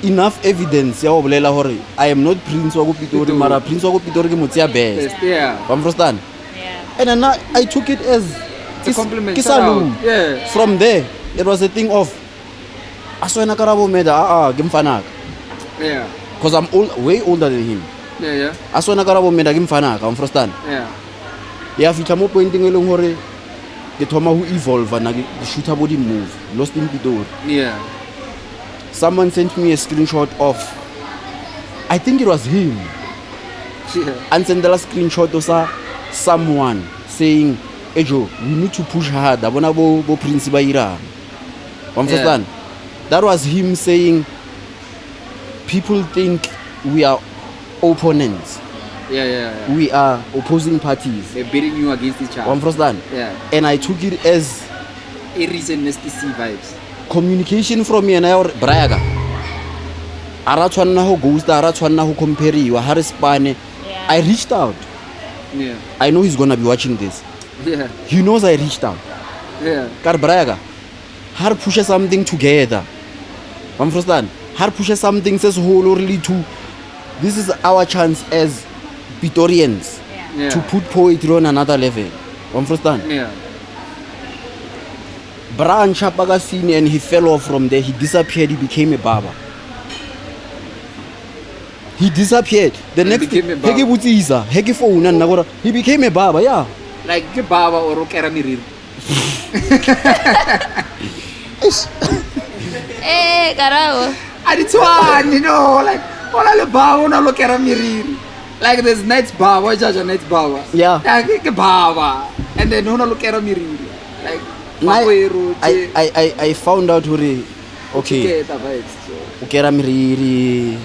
[SPEAKER 1] enough evidence ya go bolela hore I am not Prince Wako Pitori, mara Prince Wako Pitori ke motse ya best.
[SPEAKER 3] Yeah.
[SPEAKER 1] Understand?
[SPEAKER 2] Yeah.
[SPEAKER 1] And then I took it as
[SPEAKER 3] It's a compliment.
[SPEAKER 1] Ke salute.
[SPEAKER 3] Yeah.
[SPEAKER 1] From there it was a thing of aswena Karabo Madder ke mfanaka.
[SPEAKER 3] Yeah.
[SPEAKER 1] Because I'm way older than him.
[SPEAKER 3] Yeah.
[SPEAKER 1] Aswena Karabo Madder ke mfanaka. Understand?
[SPEAKER 3] Yeah.
[SPEAKER 1] Ya fitla mo pointing e leng hore ke thoma ho evolve na ke shooter body move lost in Pitori.
[SPEAKER 3] Yeah.
[SPEAKER 1] Someone sent me a screenshot of, I think it was him,
[SPEAKER 3] Yeah.
[SPEAKER 1] and sent a screenshot of someone saying, Ejo, we need to push hard. Abona bo Prince ba irang. Understand? That was him saying people think we are opponents.
[SPEAKER 3] Yeah.
[SPEAKER 1] We are opposing parties.
[SPEAKER 3] They're beating you against each other.
[SPEAKER 1] Understand?
[SPEAKER 3] Yeah.
[SPEAKER 1] And I took it as
[SPEAKER 3] Aries and Nasty C vibes.
[SPEAKER 1] communication from me and I Braga. Ara tshwanna ho ghost, ara tshwanna ho compare ha re spane.
[SPEAKER 2] Yeah.
[SPEAKER 1] I reached out.
[SPEAKER 3] Yeah.
[SPEAKER 1] I know he's gonna be watching this.
[SPEAKER 3] Yeah.
[SPEAKER 1] He knows I reached out.
[SPEAKER 3] Yeah.
[SPEAKER 1] Kar Braga. Har push something together. Understand? Har push something says wholly to. This is our chance as Pitorians
[SPEAKER 3] Yeah.
[SPEAKER 1] to put poetry on another level. Understand?
[SPEAKER 3] Yeah.
[SPEAKER 1] Bran Chapaga seen and he fell off from there. He disappeared. He became a barber. He disappeared. The
[SPEAKER 3] He
[SPEAKER 1] next
[SPEAKER 3] became a barber.
[SPEAKER 1] Heke Butiza, Heke phone and Nagora. He became a barber, yeah.
[SPEAKER 3] Like ke baba or okera miriri.
[SPEAKER 2] Karabo.
[SPEAKER 3] Aditwan, you know, like ola le baba ona lo kera miriri. Like there's night baba, jaja night baba.
[SPEAKER 1] Yeah.
[SPEAKER 3] Like ke baba. And then ona lo kera miriri. Like
[SPEAKER 1] I found out hore okay. Ukera miriri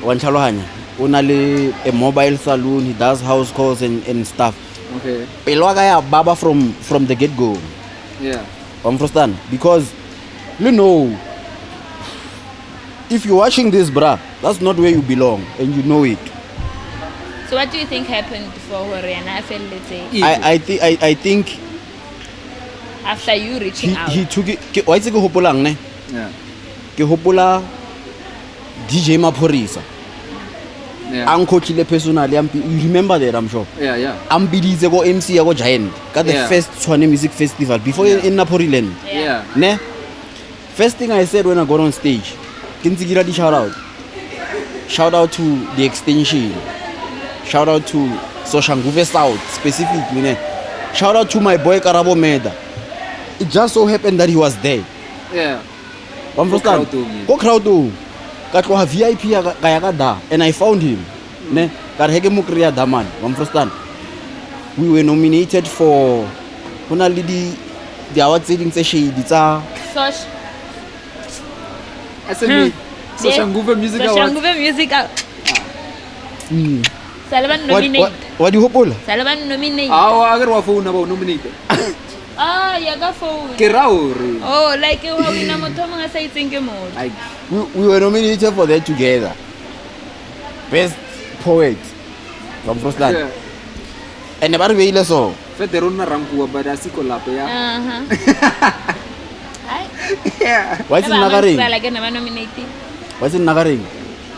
[SPEAKER 1] wa ntlhalohanya o na le a mobile saloon, he does house calls and stuff.
[SPEAKER 3] Okay.
[SPEAKER 1] Pelo wa ka ya baba from the get go.
[SPEAKER 3] Yeah.
[SPEAKER 1] Understand? Because you know if you're watching this bruh, that's not where you belong and you know it.
[SPEAKER 2] So what do you think happened for Horiana? I felt let's say
[SPEAKER 1] I think
[SPEAKER 2] after you reaching out.
[SPEAKER 1] he took it wa itse ke hopolang ne
[SPEAKER 3] Yeah.
[SPEAKER 1] ke hopola DJ Maphorisa
[SPEAKER 3] Yeah.
[SPEAKER 1] ankochile personally you remember that I'm sure
[SPEAKER 3] Yeah.
[SPEAKER 1] ambiditse go MC ya go Giant ka the
[SPEAKER 3] Yeah.
[SPEAKER 1] first Tshwane Music Festival before in Naporiland
[SPEAKER 3] Yeah.
[SPEAKER 1] ne first thing I said when I got on stage ke ntse ke ra di shout out to the extension, shout out to Soshanguve South specifically ne shout out to my boy Karabo Madder. It just so happened that he was there.
[SPEAKER 3] Yeah.
[SPEAKER 1] Understand? Go crowd ka tloha VIP ya ka ya ka da and I found him ne ka re heke mo kriya da man. Understand? We were nominated for hona le di awards tse ding tse shady tsa
[SPEAKER 2] Sosh.
[SPEAKER 3] SME. Soshanguve Music Awards.
[SPEAKER 2] Soshanguve Music Awards. Salaban nominate.
[SPEAKER 1] What do you hopola?
[SPEAKER 2] Salaban nominate.
[SPEAKER 3] Ah, agar wa phone ba nominated.
[SPEAKER 2] Ah, ya ka phone.
[SPEAKER 3] Ke ra hore.
[SPEAKER 2] Oh, like wa wina motho mo nga sa itseng ke mo.
[SPEAKER 3] Like
[SPEAKER 1] We were nominated for that together. Best poet from Frostland.
[SPEAKER 3] yeah.
[SPEAKER 1] And ba re beile so.
[SPEAKER 3] Federona rankuwa ba da siko lape ya.
[SPEAKER 2] Aha. Ai.
[SPEAKER 3] Yeah.
[SPEAKER 1] Why is it nagaring?
[SPEAKER 2] Like never nominated.
[SPEAKER 1] Why is it nagaring?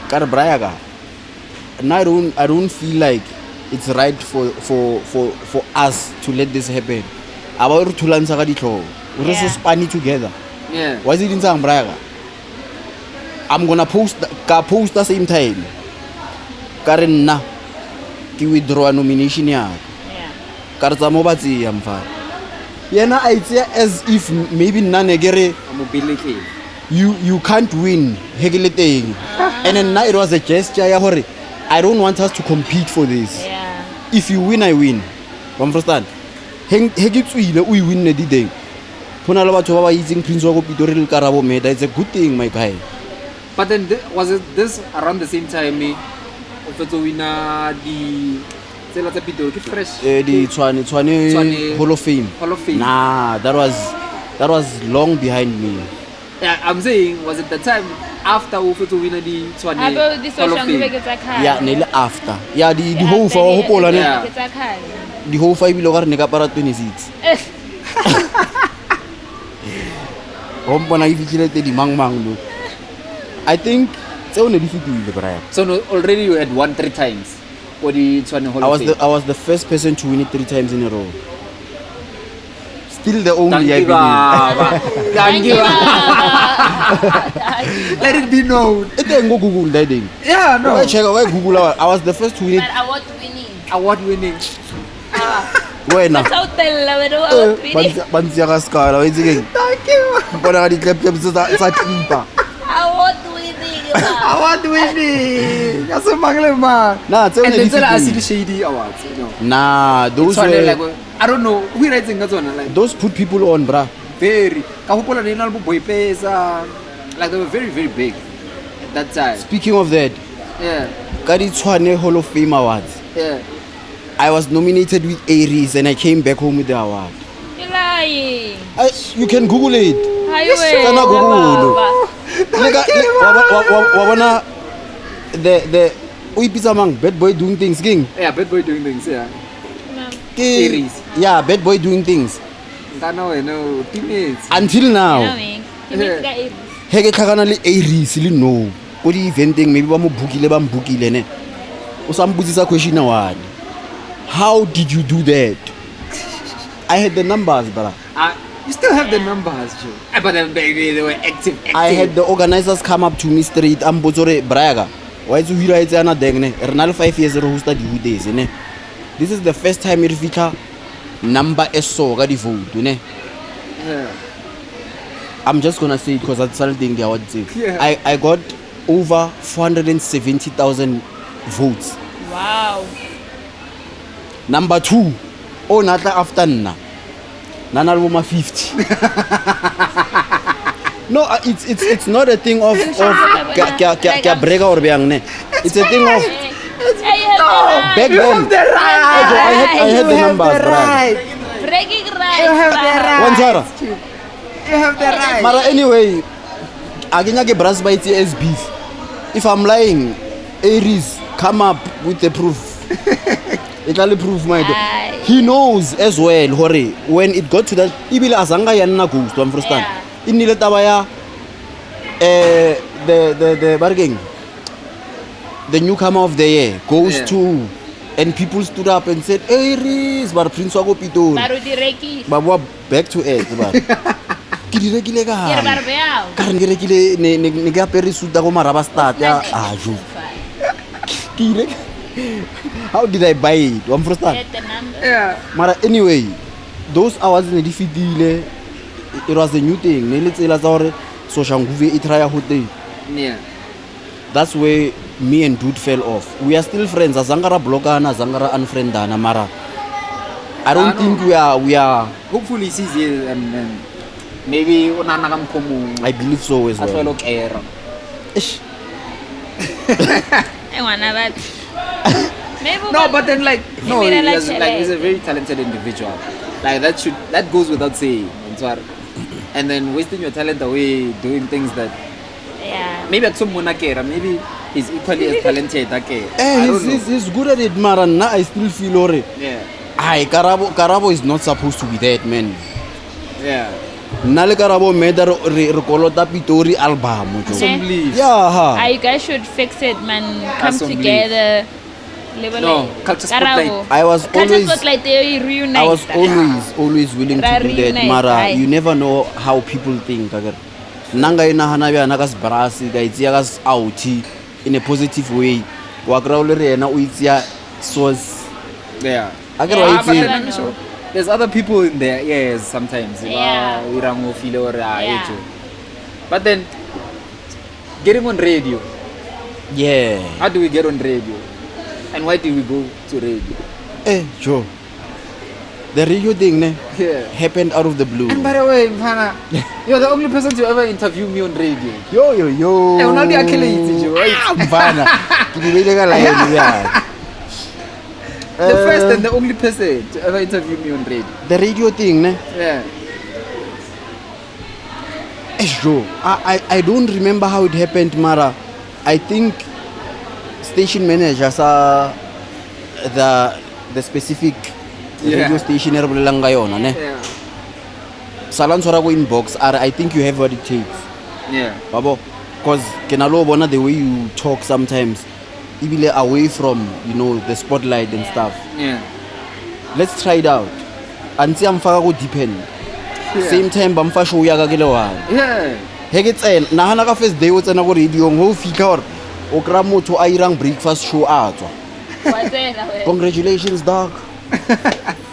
[SPEAKER 1] Kar Brayaga. And I don't feel like it's right for us to let this happen. About to learn Sagadito. We're so spanny together.
[SPEAKER 3] Yeah.
[SPEAKER 1] Why is it in Sang Brayaga? I'm gonna post the same time. Karen na ki withdraw a nomination ya.
[SPEAKER 2] Yeah.
[SPEAKER 1] Karza mobatsi ya mfana. Yena I say as if maybe nanegere
[SPEAKER 3] Mobility.
[SPEAKER 1] you can't win hegeleteng. And then now it was a gesture ya hore I don't want us to compete for this.
[SPEAKER 2] Yeah.
[SPEAKER 1] If you win I win. You understand? Hegitswile o win ne di ding. Hona le batho ba ba itseng Prince Wako Pitori le Karabo Madder. It's a good thing my guy.
[SPEAKER 3] But then was it this around the same time me to win the tsela tsa Pitori ke fresh
[SPEAKER 1] The Tshwane Hall of Fame.
[SPEAKER 3] Hall of Fame.
[SPEAKER 1] Nah, that was long behind me.
[SPEAKER 3] Yeah, I'm saying was it the time after we to win the Tshwane
[SPEAKER 2] Abo di
[SPEAKER 3] Hall of
[SPEAKER 2] social
[SPEAKER 3] Fame?
[SPEAKER 2] media ke tsa khale.
[SPEAKER 1] Yeah, nearly after. Yeah, the whole for hopola ne.
[SPEAKER 3] Yeah.
[SPEAKER 2] Ke tsa khale.
[SPEAKER 1] The whole 5 bilo gare ne ka para 26. Hompona e fitlhile te di mang lo. I think tseo ne di fitile Brian.
[SPEAKER 3] So no, already you had won 3 times for the Tshwane Hall of Fame.
[SPEAKER 1] I was the first person to win it 3 times in a row. Still the only I
[SPEAKER 3] Thank
[SPEAKER 1] believe.
[SPEAKER 3] Thank you. Let it be known.
[SPEAKER 1] It ain't go Google that thing.
[SPEAKER 3] Yeah, no.
[SPEAKER 1] I check I Google I was the first to win it.
[SPEAKER 2] But award winning.
[SPEAKER 3] Award winning.
[SPEAKER 1] Wena.
[SPEAKER 2] Sa utella wena award winning.
[SPEAKER 1] Bantsi ga skala wa itseng.
[SPEAKER 3] Thank you.
[SPEAKER 1] Bona ga di clap sa tripa.
[SPEAKER 2] Award winning.
[SPEAKER 3] Award winning. That's a mangle man.
[SPEAKER 1] Nah, tseo
[SPEAKER 3] And
[SPEAKER 1] ne di
[SPEAKER 3] then I see the
[SPEAKER 1] fitile.
[SPEAKER 3] shady awards, you know.
[SPEAKER 1] Nah, those
[SPEAKER 3] Tshwane,
[SPEAKER 1] were
[SPEAKER 3] like, I don't know who writing that one like
[SPEAKER 1] those put people on, bruh.
[SPEAKER 3] very. Ka hopola ne na le Boipelo, like they were very very big at that time.
[SPEAKER 1] Speaking of that,
[SPEAKER 3] Yeah.
[SPEAKER 1] ka di Tshwane Hall of Fame awards.
[SPEAKER 3] Yeah.
[SPEAKER 1] I was nominated with Aries and I came back home with the award.
[SPEAKER 2] You're lying.
[SPEAKER 1] You can Google it.
[SPEAKER 2] Highway.
[SPEAKER 1] Sana Google. Wabona the uipitsa mang bad boy doing things king.
[SPEAKER 3] Yeah, bad boy doing things, yeah.
[SPEAKER 1] Ke-
[SPEAKER 3] Aries.
[SPEAKER 1] Yeah, bad boy doing things.
[SPEAKER 3] Ngana no teammates.
[SPEAKER 1] Until now.
[SPEAKER 2] Yeah.
[SPEAKER 1] He ke tlhakana le Aries le no. Ko di eventing maybe ba mo bookile ne. O sa mputsisa question one. How did you do that? I had the numbers, brother.
[SPEAKER 3] You still have the numbers, Joe. But then they were active.
[SPEAKER 1] I had the organizers come up to me straight. I'm botsore Braga. Why is you right ana deng ne? Renal 5 years ro hosta di days ne. This is the first time we feature number eso ga di vote ne.
[SPEAKER 3] Yeah.
[SPEAKER 1] I'm just gonna say it because that's something they are saying.
[SPEAKER 3] Yeah.
[SPEAKER 1] I got over 470,000 votes.
[SPEAKER 2] Wow.
[SPEAKER 1] Number 2, oh natla after nna. Nana Loma 50. No, it's not a thing of kya brega or beyang ne. It's a thing of back then. I had the numbers, right?
[SPEAKER 2] Breaking right.
[SPEAKER 3] You have the right.
[SPEAKER 1] Wansara.
[SPEAKER 3] You have the right.
[SPEAKER 1] Mara anyway, aginya ke brass by as beef. If I'm lying, Aries come up with the proof. It only proof my he knows as well hore when it got to that ibile azanga ya nna ghost wa understand inile taba ya the bargain the newcomer of the year goes to and people stood up and said Aries but Prince Wako Pitori
[SPEAKER 2] Baru direki.
[SPEAKER 1] babwa back to earth ba ke direkile ka
[SPEAKER 2] Ke re ba re beao.
[SPEAKER 1] ka re direkile ne ke apere suit go maraba start ya ajo ke ile how did I buy it? You understand?
[SPEAKER 2] Get the number.
[SPEAKER 3] Yeah.
[SPEAKER 1] Mara anyway, those hours in the defeatile, it was a new thing. Ne le tsela tsa hore social nguve e try ho teng.
[SPEAKER 3] Yeah.
[SPEAKER 1] That's where me and Dude fell off. We are still friends. Azangara blockana, azangara unfriendana. Mara, I don't think we are.
[SPEAKER 3] Hopefully sees it and maybe unana kam komu.
[SPEAKER 1] I believe so as well. Ish.
[SPEAKER 2] I wanna that.
[SPEAKER 3] No, but then like no,
[SPEAKER 2] Maybe they
[SPEAKER 3] he's a very talented individual. Like that goes without saying. And then wasting your talent away doing things that maybe at some monakera, maybe he's equally as talented.
[SPEAKER 1] He's good at it, Mara. Now I still feel already.
[SPEAKER 3] Yeah.
[SPEAKER 1] Karabo is not supposed to be that, man.
[SPEAKER 3] Yeah.
[SPEAKER 1] nna le Karabo Madder re kolota Pitori album yeah
[SPEAKER 2] you guys should fix it man, come
[SPEAKER 3] Assembly.
[SPEAKER 2] together.
[SPEAKER 3] No, Culture Spotlight.
[SPEAKER 1] I was always
[SPEAKER 2] they reunite.
[SPEAKER 1] I was always willing to do that,
[SPEAKER 2] Reunite,
[SPEAKER 1] Mara.
[SPEAKER 2] aye.
[SPEAKER 1] You never know how people think. Nanga ina hana bya nakas brasi ga itsia gas outi in a positive way. Wa kraule re yena o itsia source.
[SPEAKER 3] Yeah.
[SPEAKER 1] I
[SPEAKER 2] Yeah,
[SPEAKER 1] can
[SPEAKER 2] but
[SPEAKER 1] write
[SPEAKER 2] then-
[SPEAKER 1] it.
[SPEAKER 3] Sure. There's other people in there, yes, sometimes.
[SPEAKER 2] Yeah.
[SPEAKER 3] Yeah. But then, getting on radio,
[SPEAKER 1] Yeah.
[SPEAKER 3] how do we get on radio? And why do we go to radio?
[SPEAKER 1] Joe. The radio thing
[SPEAKER 3] Yeah.
[SPEAKER 1] happened out of the blue.
[SPEAKER 3] And by the way, Mfana, you're the only person to ever interview me on radio.
[SPEAKER 1] Yo.
[SPEAKER 3] Eh, una di accolades, Joe, right?
[SPEAKER 1] Mfana. Ke di beile ka line ya.
[SPEAKER 3] The first and the only person to ever interview me on radio.
[SPEAKER 1] The radio thing
[SPEAKER 3] Yeah.
[SPEAKER 1] Joe. I don't remember how it happened, Mara. I think station manager saw the specific radio station er bolelang ka yona ne.
[SPEAKER 3] Yeah.
[SPEAKER 1] Salan tshwara go inbox I think you have what it takes.
[SPEAKER 3] Yeah.
[SPEAKER 1] Babo, cause ke na lo bona the way you talk sometimes ibile away from the spotlight and stuff.
[SPEAKER 3] Yeah.
[SPEAKER 1] Let's try it out. Anti amfaka go depend. Same time bamfa show ya ka ke le one.
[SPEAKER 3] Yeah.
[SPEAKER 1] He ke tsena nahana ka first day o tsena go radio go fika or o kra motho a irang breakfast show a tswa. Congratulations dog.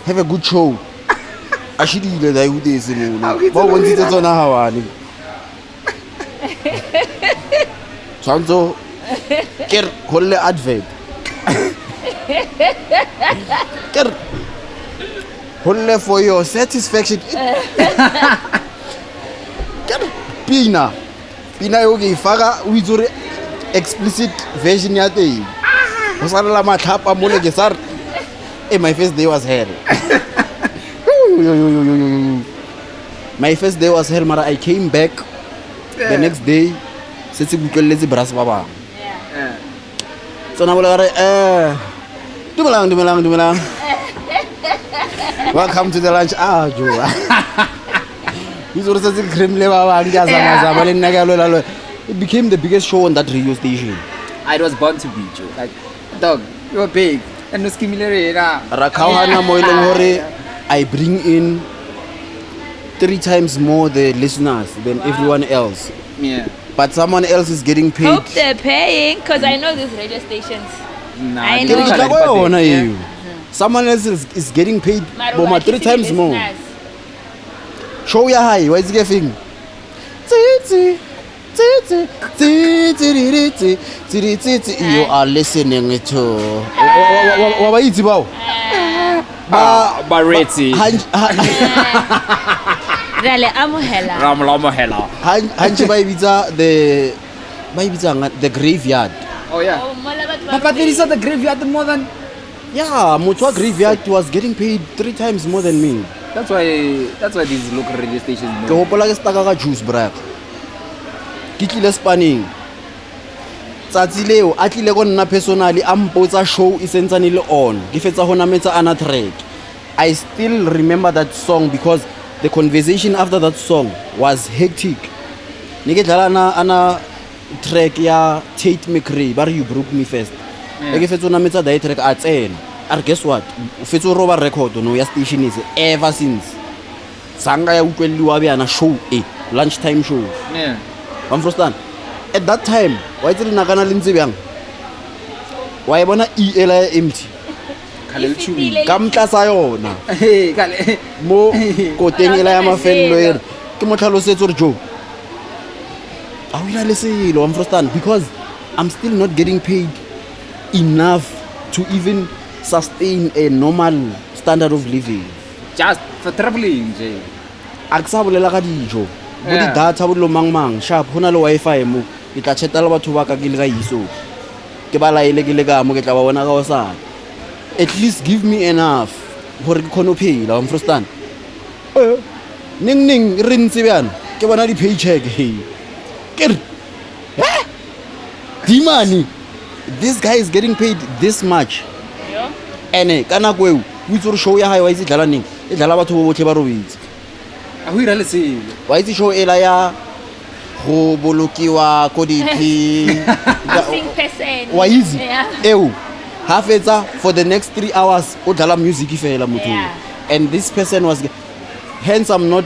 [SPEAKER 1] Have a good show. Ashidile da udese mono. Ba bontse tsona hawani. Tsanzo ker holle advert. Ker holle for your satisfaction. Ker pina yo ke ifaka o itsore explicit version ya teng. Ho sala matlhapa mo le ke sar. My first day was hell. My first day was hell, mara I came back the next day. Setse butlelletse brass ba bang.
[SPEAKER 3] Yeah.
[SPEAKER 1] Tsona bola re dumelang. Welcome to the lunch jo. Izore setse kremle ba bang ke azama le nna ka lo. It became the biggest show on that radio station.
[SPEAKER 3] It was born to be, Joe. Like, dog, you're big. And no skimilere
[SPEAKER 1] Ra khawhana mo ileng hore I bring in 3 times more the listeners than everyone else.
[SPEAKER 3] Yeah.
[SPEAKER 1] But someone else is getting paid.
[SPEAKER 2] Hope they're paying, because I know these radio stations.
[SPEAKER 3] Nah,
[SPEAKER 2] I
[SPEAKER 3] they
[SPEAKER 2] know.
[SPEAKER 3] don't collect, but they-
[SPEAKER 1] Yeah. Someone else is getting paid
[SPEAKER 2] Maruba,
[SPEAKER 1] 3
[SPEAKER 2] kisi
[SPEAKER 1] times more.
[SPEAKER 2] listeners.
[SPEAKER 1] Show ya high, why is it getting? You are listening to wa itse bao
[SPEAKER 3] Bareti.
[SPEAKER 2] Rale amohela.
[SPEAKER 3] Ramlamohela.
[SPEAKER 1] hanche ba ibitsa the graveyard.
[SPEAKER 3] Oh, yeah.
[SPEAKER 2] Oh, mola batho
[SPEAKER 3] But there is the graveyard more than.
[SPEAKER 1] Yeah, motho wa graveyard was getting paid 3 times more than me.
[SPEAKER 3] That's why these local radio stations
[SPEAKER 1] Ke
[SPEAKER 3] know.
[SPEAKER 1] hopola ke staka ka juice bra. Ke tlile spanning. Tsatsi leo a tlile go nna personally a mpotsa show e sentsane le on. Ke fetsa go nametsa ana track. I still remember that song because the conversation after that song was hectic. Ne ke dlala ana track ya Tate McRae, but you broke me first. Ke fetsa go nametsa that track a tsena. Are guess what? O fetsa go roba record no ya station is ever since. Sanga ya utlweliwa bjana show lunchtime show.
[SPEAKER 3] Yeah.
[SPEAKER 1] Understand? At that time, why did nakana le ntse bjang? Wa e bona ela empty.
[SPEAKER 3] Khalel Chumi.
[SPEAKER 1] Ka mtlasa yona.
[SPEAKER 3] Hey, Kale.
[SPEAKER 1] Mo koteng ela ya mafello ere. Ke mo tlhalosetso re jo. A o ila le selo, understand? Because I'm still not getting paid enough to even sustain a normal standard of living.
[SPEAKER 3] Just for traveling, Jay.
[SPEAKER 1] A ke sa bolela ka dijo. Bo di
[SPEAKER 3] Yeah.
[SPEAKER 1] data bo lo mang sharp hona le wifi mo. Ke tla chatela batho ba ka ke le ka iso. Ke ba laile ke le ka mo ke tla ba bona ka osana. At least give me enough hore ke khono phela, understand? Ning re ntse bjana ke bona di paycheck hey. Ke re di money. This guy is getting paid this much.
[SPEAKER 2] Yeah.
[SPEAKER 1] Ene kana kweo o itse re show ya hae wa itse dlala ning. E dlala batho bo botle ba robetse.
[SPEAKER 3] a ho ira le selo
[SPEAKER 1] wa itse show ela ya go bolokiwa ko dipi
[SPEAKER 2] Missing person.
[SPEAKER 1] wa easy
[SPEAKER 2] Yeah.
[SPEAKER 1] ew half etsa for the next 3 hours o dlala music fela motho
[SPEAKER 2] Yeah.
[SPEAKER 1] and this person was hence I'm not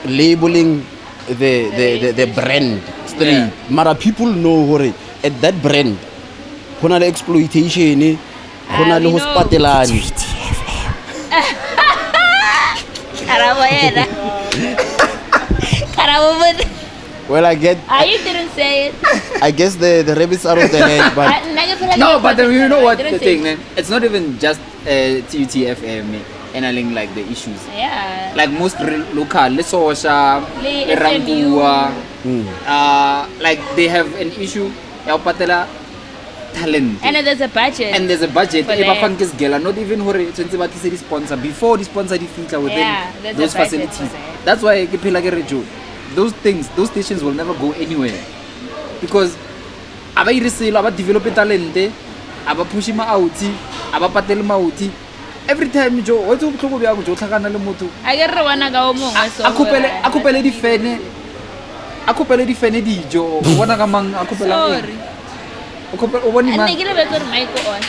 [SPEAKER 1] labeling the brand straight
[SPEAKER 3] Yeah.
[SPEAKER 1] mara people know hore at that brand hona le exploitation hona le
[SPEAKER 2] we
[SPEAKER 1] ho
[SPEAKER 2] know.
[SPEAKER 1] spatelane
[SPEAKER 2] Karabo yena. Karabo Madder.
[SPEAKER 1] well I get
[SPEAKER 2] You didn't say it.
[SPEAKER 1] I guess the rabbits are of the head but
[SPEAKER 3] no but then you know what
[SPEAKER 2] Didn't
[SPEAKER 3] the
[SPEAKER 2] say
[SPEAKER 3] thing
[SPEAKER 2] it.
[SPEAKER 3] man it's not even just TUT FM handling like the issues
[SPEAKER 2] Yeah.
[SPEAKER 3] like most local le sosha
[SPEAKER 2] Le
[SPEAKER 3] le rangua
[SPEAKER 1] mm.
[SPEAKER 3] like they have an issue ya ho patela talent
[SPEAKER 2] And there's a budget.
[SPEAKER 3] and there's a budget
[SPEAKER 2] For
[SPEAKER 3] e ba
[SPEAKER 2] them.
[SPEAKER 3] fang ke segela not even hore tshwentse ba tlise di sponsor before the sponsor di fitla within
[SPEAKER 2] Yeah, there's a
[SPEAKER 3] those
[SPEAKER 2] budget
[SPEAKER 3] facilities
[SPEAKER 2] for that.
[SPEAKER 3] that's why ke phela ke re jo those things those stations will never go anywhere because aba iriselo aba develop talente aba push ma outi aba patele mauti every time jo o tso botlhoko bya go jo tlhakana le motho
[SPEAKER 2] I get one go mongwe so.
[SPEAKER 3] a kopele di fene dijo o bona ka mang a kopela
[SPEAKER 2] Sorry.
[SPEAKER 3] o bone mang
[SPEAKER 2] Nne ke le betso re mic on.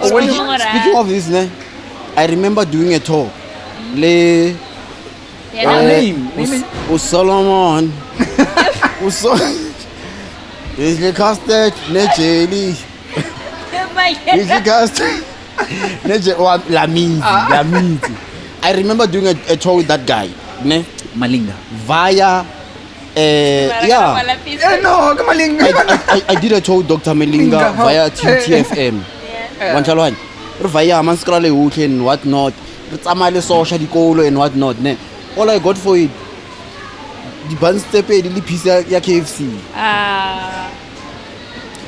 [SPEAKER 1] Speaking of this ne I remember doing a talk le
[SPEAKER 2] Yeah,
[SPEAKER 3] name
[SPEAKER 1] Solomon is the casted ne jelly is the casted ne lamiti I remember doing a talk with that guy ne
[SPEAKER 3] malinga
[SPEAKER 1] via yeah
[SPEAKER 3] no ka malinga
[SPEAKER 1] I did a talk with Dr. Melinga via TTFM wanjalwane re via manskra le hotle and what not re tsamaya le social dikolo and what not ne all I got for it di buns tepedi le piece ya KFC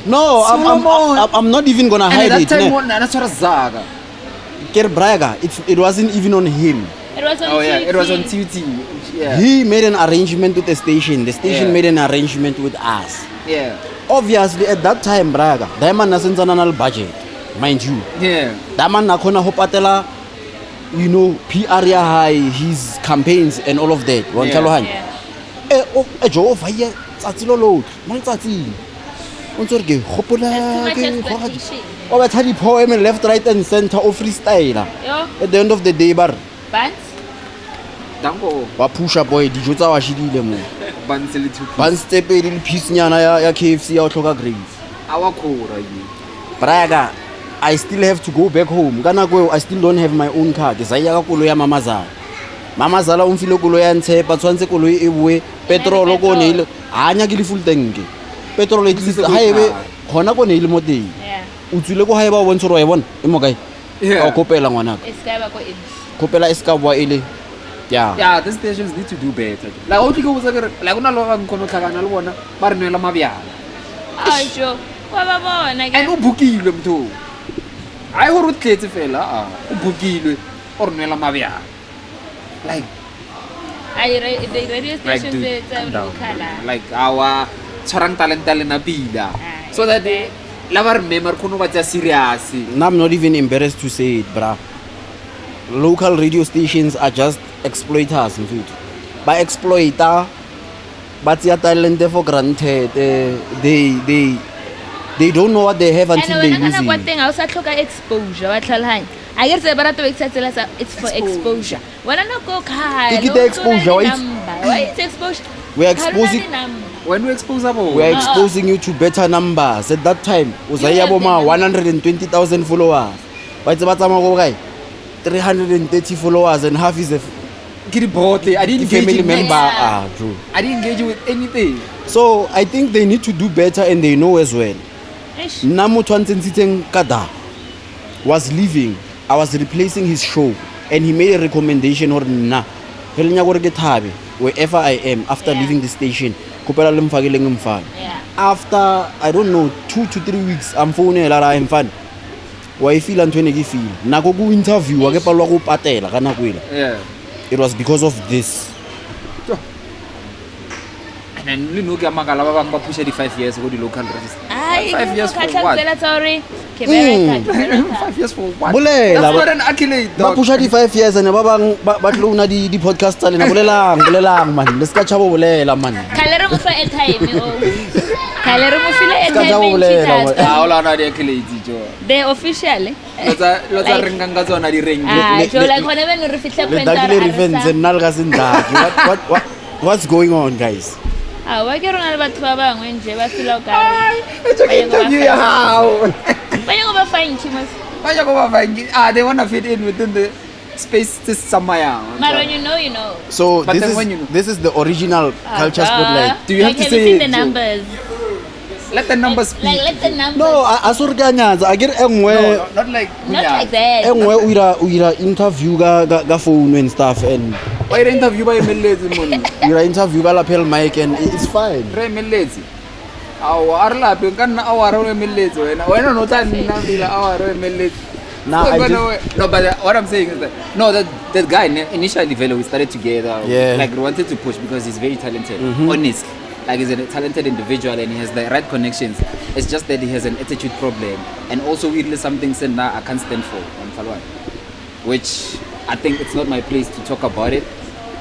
[SPEAKER 1] no I'm not even gonna hide
[SPEAKER 3] that
[SPEAKER 1] it
[SPEAKER 3] time
[SPEAKER 1] ne
[SPEAKER 3] one na tsara zaga
[SPEAKER 1] Ker Braga it wasn't even on him
[SPEAKER 2] It was on
[SPEAKER 3] oh yeah
[SPEAKER 2] TUT.
[SPEAKER 3] it was on TUT yeah
[SPEAKER 1] he made an arrangement with the station
[SPEAKER 3] Yeah.
[SPEAKER 1] made an arrangement with us
[SPEAKER 3] yeah
[SPEAKER 1] obviously at that time Braga diamond nasentsana na le budget mind you
[SPEAKER 3] yeah
[SPEAKER 1] diamond nakhona ho patela you know PR ya high his campaigns and all of that wantlhalohanya
[SPEAKER 2] Yeah.
[SPEAKER 1] jo vaya tsatsi lo lo mo tsatsing o ntse re ke gopola
[SPEAKER 2] That's
[SPEAKER 1] ke
[SPEAKER 2] too much
[SPEAKER 1] go
[SPEAKER 2] expectation.
[SPEAKER 1] o ba thadi poem left right and center o freestyle
[SPEAKER 2] Yo,
[SPEAKER 1] at the end of the day bar
[SPEAKER 2] Buns.
[SPEAKER 3] danko
[SPEAKER 1] ba pusha boy dijo tsa wa shidile mo
[SPEAKER 3] bansele two
[SPEAKER 1] ban step le piece nyana ya KFC ya o tlhoka grades
[SPEAKER 3] awa khora you
[SPEAKER 1] Braga I still have to go back home kana go I still don't have my own car ke zaya ka kolo ya mamazala o mfile kolo ya ntshepa tshwantse kolo e bue petrol ko ne ile anya ke le full tank petrol at least ha ebe gona ko ne ile mo teng
[SPEAKER 2] Yeah.
[SPEAKER 1] o tswile go ha eba o bontsho ro e bona e mo kae
[SPEAKER 3] yeah
[SPEAKER 1] o kopela ngwanaka
[SPEAKER 2] It's kind of go in.
[SPEAKER 1] kopela eska bua ile
[SPEAKER 3] yeah the stations need to do better like o tliko botsa kere like una lo ga nkono tlhakana le bona ba re nwela mabyala
[SPEAKER 2] Joe. Wa ba bona
[SPEAKER 3] and
[SPEAKER 2] ke.
[SPEAKER 3] o bookilwe mtho ai ho rutletse fela o bookilwe o re nwela mabyala like
[SPEAKER 2] The radio
[SPEAKER 3] like
[SPEAKER 2] station
[SPEAKER 3] dude
[SPEAKER 2] says
[SPEAKER 3] calm down
[SPEAKER 2] color.
[SPEAKER 3] like our tshwarang talenta le na pila so that la ba re member khono ba tsa serious
[SPEAKER 1] now I'm not even embarrassed to say it bra local radio stations are just exploiters mfethu ba exploiter but ya talent for granted they don't know what they have until they
[SPEAKER 2] And
[SPEAKER 1] lose
[SPEAKER 2] when I
[SPEAKER 1] it
[SPEAKER 2] thing I also tlhoka exposure wa tlhalhanya. I guess Baraata we excited it's for exposure. When I no go khaya.
[SPEAKER 1] Take the exposure,
[SPEAKER 2] Why it's exposure?
[SPEAKER 1] We are exposing
[SPEAKER 3] when we expose abo
[SPEAKER 1] we are exposing you to better numbers at that time uzaya boma 120,000 followers ba tse ba tsama go gae 330 followers and half is a
[SPEAKER 3] ke di botle I didn't
[SPEAKER 1] family
[SPEAKER 3] engage
[SPEAKER 1] member
[SPEAKER 2] Yeah.
[SPEAKER 1] true
[SPEAKER 3] I didn't engage with anything
[SPEAKER 1] so I think they need to do better and they know as well nna motho a ntsentshitseng kada was leaving I was replacing his show and he made a recommendation or nna he le nya gore ke thabe wherever I am after
[SPEAKER 2] Yeah.
[SPEAKER 1] leaving the station kopela le mfakele ngimfana
[SPEAKER 2] Yeah.
[SPEAKER 1] after I don't know 2 to 3 weeks I'm phonela ra mfana wa I feel ntwe ne ke feel nako ku interview wa ke palwa go patela kana kwela
[SPEAKER 3] yeah
[SPEAKER 1] it was because of this
[SPEAKER 3] and then le no ke makala ba bang ba pusha di 5 years go di local register
[SPEAKER 2] Ai,
[SPEAKER 3] 5 years for what
[SPEAKER 2] sorry.
[SPEAKER 3] 5 years for what?
[SPEAKER 1] Bolela,
[SPEAKER 3] That's not an accolade,
[SPEAKER 1] ba
[SPEAKER 3] dog.
[SPEAKER 1] pusha di 5 years and ba bang ba tlouna di podcast tsa lena bolelang man le ska chabo bolela man
[SPEAKER 2] Khale re mo fa airtime Khale re mo file
[SPEAKER 1] Ska jago bolela,
[SPEAKER 2] airtime
[SPEAKER 3] Ah, ola na di accolades jo.
[SPEAKER 2] the official
[SPEAKER 3] Let's ring ka tsona di ring.
[SPEAKER 2] so like whenever re fitla
[SPEAKER 1] le dakile reference nna le ka sendaki what's going on guys
[SPEAKER 2] wa ke rona le batho ba bangwe nje ba fila ka
[SPEAKER 3] It's okay interview ya how.
[SPEAKER 2] ba yo ba fine chimos
[SPEAKER 3] Why you go find? They want to fit in within the space this samaya.
[SPEAKER 2] Maro you know
[SPEAKER 1] so
[SPEAKER 3] But then when you know-
[SPEAKER 1] this is the original culture spotlight
[SPEAKER 3] Do you have to
[SPEAKER 2] you
[SPEAKER 3] say
[SPEAKER 2] seen the
[SPEAKER 3] it,
[SPEAKER 2] numbers
[SPEAKER 3] Let the numbers speak.
[SPEAKER 2] like let the numbers
[SPEAKER 1] no a sore ka nyaza a get engwe
[SPEAKER 3] No, not like
[SPEAKER 2] not like that
[SPEAKER 1] engwe o ira interview ga phone and stuff and
[SPEAKER 3] Why the interview by Melezi mon?
[SPEAKER 1] you ira interview ga lapel mic and it's fine
[SPEAKER 3] Re Melezi. Awa arla pe kana awara re Melezi wena no tla nna bila awara re Melezi.
[SPEAKER 1] Nah, I just-
[SPEAKER 3] No, but what I'm saying is that that guy initially we started together.
[SPEAKER 1] Yeah.
[SPEAKER 3] Like we wanted to push because he's very talented. Honestly, like he's a talented individual and he has the right connections. It's just that he has an attitude problem and also weirdly something said now I can't stand for on Falwan, which I think it's not my place to talk about it.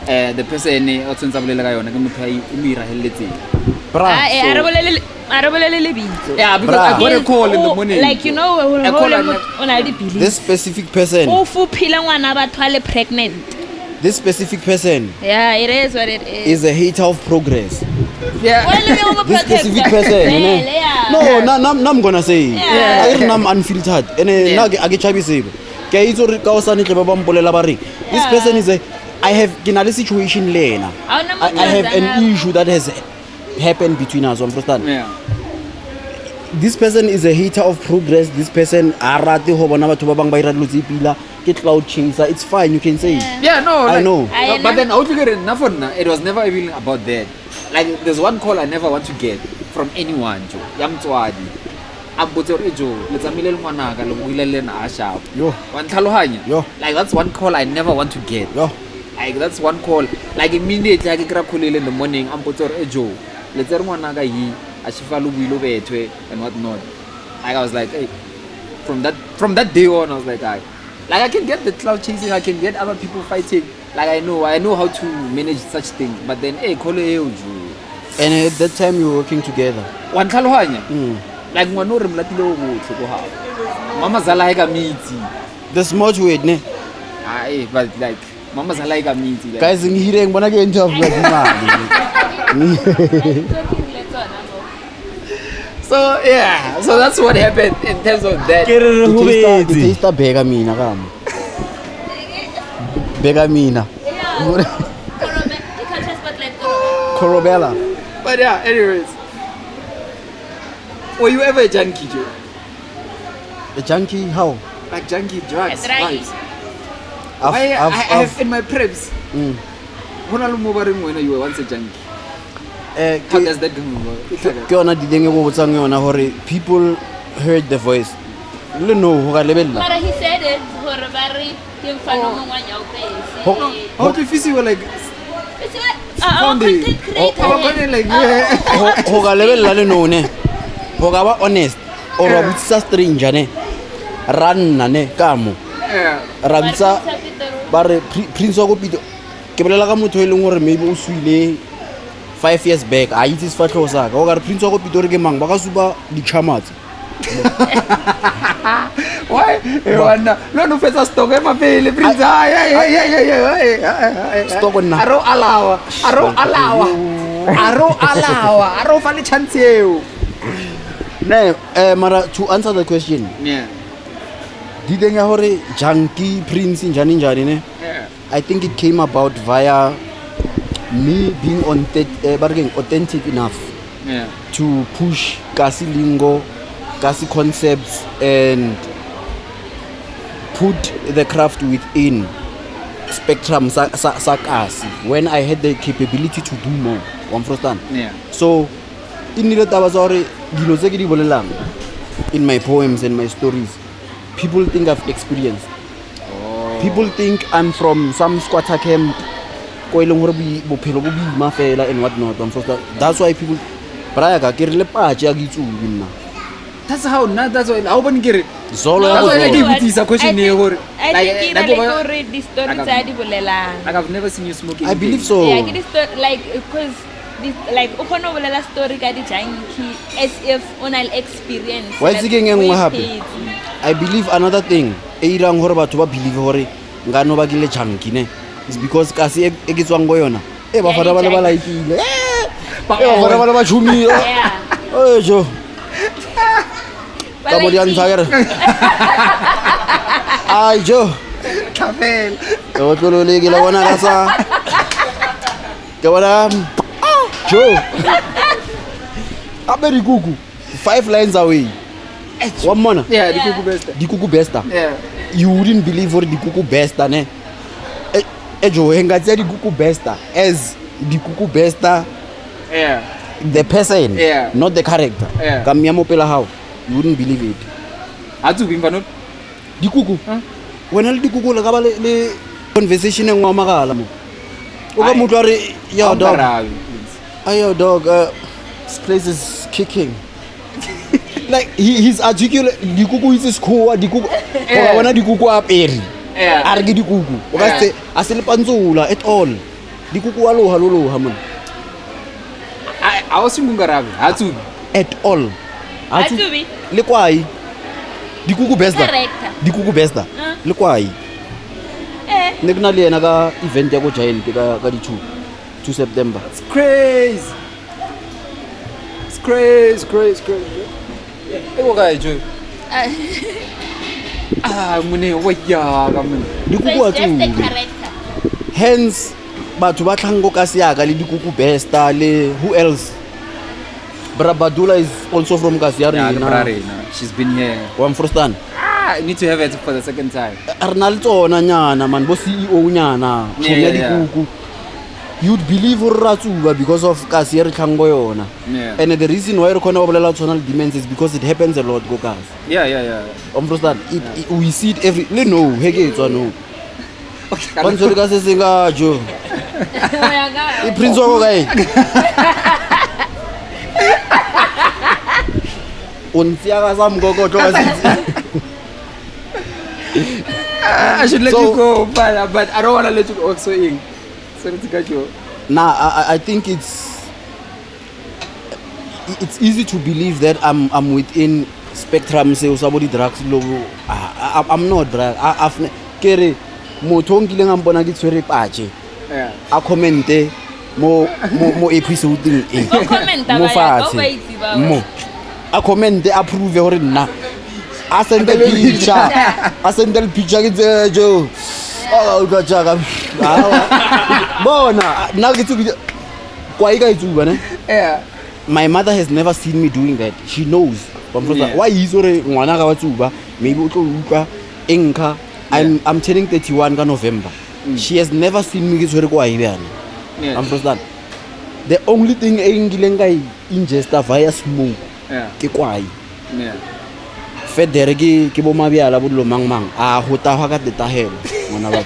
[SPEAKER 3] The person also ntsabule ka yona ke motho a imirahelletseng.
[SPEAKER 2] arabolele lebitso
[SPEAKER 3] Yeah, because I got a call in the morning.
[SPEAKER 2] like you know
[SPEAKER 3] A call and-
[SPEAKER 2] ona le belief
[SPEAKER 1] this specific person
[SPEAKER 2] o fuphile ngwana batho a le pregnant
[SPEAKER 1] this specific person
[SPEAKER 2] yeah it is what it is
[SPEAKER 1] is a hater of progress
[SPEAKER 3] Yeah.
[SPEAKER 1] this specific person no I'm gonna say
[SPEAKER 2] Yeah.
[SPEAKER 1] I am unfiltered and na ke chabisebe ke a itse re ka o sane tle ba mpolela ba re this
[SPEAKER 2] Yeah.
[SPEAKER 1] person is a I have kinale situation lena I have an issue that has happened between us understand
[SPEAKER 3] Yeah.
[SPEAKER 1] this person is a hater of progress this person a rate ho bona batho ba bang ba ira dilo tse pila ke cloud chaser it's fine you can say it
[SPEAKER 3] Yeah, no,
[SPEAKER 1] I
[SPEAKER 3] like,
[SPEAKER 1] know.
[SPEAKER 3] But then I would figure enough for now. It was never even about that. Like there's one call I never want to get from anyone, Joe. Yamtswadi. Ambotere Joe, let's amile ngwana ka lo buile le na a sharp.
[SPEAKER 1] Yo.
[SPEAKER 3] Wan tlhalohanya.
[SPEAKER 1] Yo.
[SPEAKER 3] Like that's one call I never want to get.
[SPEAKER 1] yo
[SPEAKER 3] Like that's one call. Like immediately I get call in the morning ambotere Joe. Let's re ngwana ka hi a shifa lo buile bethwe and what not. Like I was like, hey, from that day on I was like, I can get the cloud chasing, I can get other people fighting. Like I know how to manage such things. But then hey, call it
[SPEAKER 1] and at that time you were working together
[SPEAKER 3] one tlhalohanya. Like ngwana re mlatile o botle go ha. Mama zala e ka mitsi.
[SPEAKER 1] the small to it ne
[SPEAKER 3] But like mama zala e ka mitsi. Like,
[SPEAKER 1] guys ngihireng bona ke interview ya dimali
[SPEAKER 3] so yeah, so that's what happened in terms of that.
[SPEAKER 1] ke taste bega mina kama bega mina Korobela
[SPEAKER 3] But yeah, anyways. Were you ever a junkie, Joe?
[SPEAKER 1] a junkie how
[SPEAKER 3] Like junkie drugs,
[SPEAKER 2] Drugs.
[SPEAKER 3] vibes. I have in my preps.
[SPEAKER 1] Mm.
[SPEAKER 3] Hona le mo ba reng wena you were once a junkie. How does that go?
[SPEAKER 1] ke yona dileng e go botsang yona hore people heard the voice le no ho ga lebella
[SPEAKER 2] Mara he said it hore ba re ke mfano mongwa nya o pese
[SPEAKER 3] How do you feel like
[SPEAKER 2] our
[SPEAKER 3] Found it.
[SPEAKER 2] content creator
[SPEAKER 3] like
[SPEAKER 1] ho ga lebella le no ne ho ga ba honest or wa botsa stranger ne ranna ne kamo
[SPEAKER 3] yeah.
[SPEAKER 1] ra bitsa ba re Prince Wako Pitori ke bolela ka motho e leng hore maybe o suile 5 years back a itse sfatlo sa ka o ga re Prince Wako Pitori ke mang ba ka suba di chamatsi
[SPEAKER 3] Why? Wanda, no fetsa stock e mapele Prince.
[SPEAKER 1] Stock na.
[SPEAKER 3] Aro alawa. Aro fa le chance eo.
[SPEAKER 1] ne mara to answer the question
[SPEAKER 3] Yeah.
[SPEAKER 1] dileng ya hore junkie Prince njani njani ne
[SPEAKER 3] Yeah.
[SPEAKER 1] I think it came about via me being authentic enough
[SPEAKER 3] Yeah.
[SPEAKER 1] to push kasi lingo, kasi concepts and put the craft within spectrum sa kasi when I had the capability to do more. One understand?
[SPEAKER 3] Yeah.
[SPEAKER 1] So in the taba tsa hore dilo tse ke di bolelang in my poems and my stories, people think I've experienced. People think I'm from some squatter camp ko e leng hore bophelo bo boima fela and what not. That's why people braya ka ke re le patse ya gitsubi nna
[SPEAKER 3] that's how that's why how bani kere
[SPEAKER 1] Zolo
[SPEAKER 3] that's why I
[SPEAKER 1] yabo.
[SPEAKER 3] give it a question here
[SPEAKER 2] I think like read the story tsa di bolelang.
[SPEAKER 3] like I've never seen you smoking.
[SPEAKER 1] I believe so.
[SPEAKER 2] Yeah, ke di story like because this like o khona o bolela story ka di junkie as if on an experience.
[SPEAKER 1] Why is it getting engwe hape? I believe another thing e irang hore batho ba believe hore ngano ba kile junkie ne is because kasi e ke tswang go yona e ba fara ba le ba laikile ba fara ba le ba chumi
[SPEAKER 2] Yeah.
[SPEAKER 1] jo ka mo di antshagere ai jo
[SPEAKER 3] Kafel.
[SPEAKER 1] o tlolo le ke la bona ka sa ke bona jo abe di kuku 5 lines away one mona
[SPEAKER 3] Yeah, the kuku best.
[SPEAKER 1] di kuku besta
[SPEAKER 3] Yeah.
[SPEAKER 1] you wouldn't believe for di kuku besta ne jo engatsi di kuku besta as di kuku besta
[SPEAKER 3] Yeah.
[SPEAKER 1] the person
[SPEAKER 3] Yeah.
[SPEAKER 1] not the character
[SPEAKER 3] Yeah.
[SPEAKER 1] ka mya mopela how you wouldn't believe it
[SPEAKER 3] Atu bimba not.
[SPEAKER 1] di kuku wena le di kuku le ka ba le conversation engwa magala mo o ka motho re yo dog ayo dog this place is kicking like he's articulate di kuku is school di kuku o bona di kuku aperi
[SPEAKER 3] Yeah.
[SPEAKER 1] a re ke di kuku o ka se a se le pantsula at all di kuku wa loha mona
[SPEAKER 3] I was thinking Garabi. Atu.
[SPEAKER 1] at all
[SPEAKER 2] Atubi.
[SPEAKER 1] le kwai di kuku besta
[SPEAKER 2] Character.
[SPEAKER 1] di kuku besta le kwai ne ke na le yena ka event ya go giant ka di 2 September
[SPEAKER 3] It's crazy. It's crazy. Hey, what guy Joe? Mune wa ya ka mune.
[SPEAKER 1] di
[SPEAKER 2] So
[SPEAKER 1] kuku
[SPEAKER 2] it's just the
[SPEAKER 1] atsu
[SPEAKER 2] character.
[SPEAKER 1] hence batho ba tlhango ka seaka le di kuku besta le who else Brabadula is also from Kasiari
[SPEAKER 3] Yeah,
[SPEAKER 1] na
[SPEAKER 3] Brari, no. She's been here.
[SPEAKER 1] wa Mfrostan
[SPEAKER 3] I need to have it for the second time.
[SPEAKER 1] arna le tsona nyana man bo CEO nyana
[SPEAKER 3] Yeah,
[SPEAKER 1] ya di
[SPEAKER 3] yeah.
[SPEAKER 1] kuku you'd believe or ratsuba because of Kasiari tlhango yona
[SPEAKER 3] Yeah.
[SPEAKER 1] and the reason why re khona ba bolela tonal demands is because it happens a lot go guys
[SPEAKER 3] Yeah.
[SPEAKER 1] Mfrostan we see it every le no heke tswa no ba ntse ka se senga jo e prince wa go kae untsiya ka sa mgokotlo ka sitsi
[SPEAKER 3] I should let
[SPEAKER 1] So-
[SPEAKER 3] you go, but I don't want to let you go also in. So let's go, Joe.
[SPEAKER 1] nah I think it's easy to believe that I'm within spectrum se o sa bo di drugs lo I'm not drug I've kere motho ngile nga mbona ke tshwere patche
[SPEAKER 3] Yeah.
[SPEAKER 1] a commente mo episode e
[SPEAKER 2] Go comment
[SPEAKER 1] mo
[SPEAKER 2] ba ya,
[SPEAKER 1] fatshe.
[SPEAKER 2] go ba itse ba.
[SPEAKER 1] mo a commente a prove hore nna a send the picture ke tse jo o ka tsaka bona nna ke tsubi kwa e ka itsuba ne
[SPEAKER 3] Yeah.
[SPEAKER 1] my mother has never seen me doing that she knows
[SPEAKER 3] Yeah.
[SPEAKER 1] why is hore ngwana ga wa tsuba maybe o tlo utlwa enka I'm turning 31 ka November she has never seen me ke tshwere kwa e bana
[SPEAKER 3] Yeah.
[SPEAKER 1] understand the only thing e ngileng ka ingesta via smoke
[SPEAKER 3] Yeah.
[SPEAKER 1] ke kwai
[SPEAKER 3] Yeah.
[SPEAKER 1] federe ke bo mabiala bo lo mang a hota ha ka tetahelo ngwana ba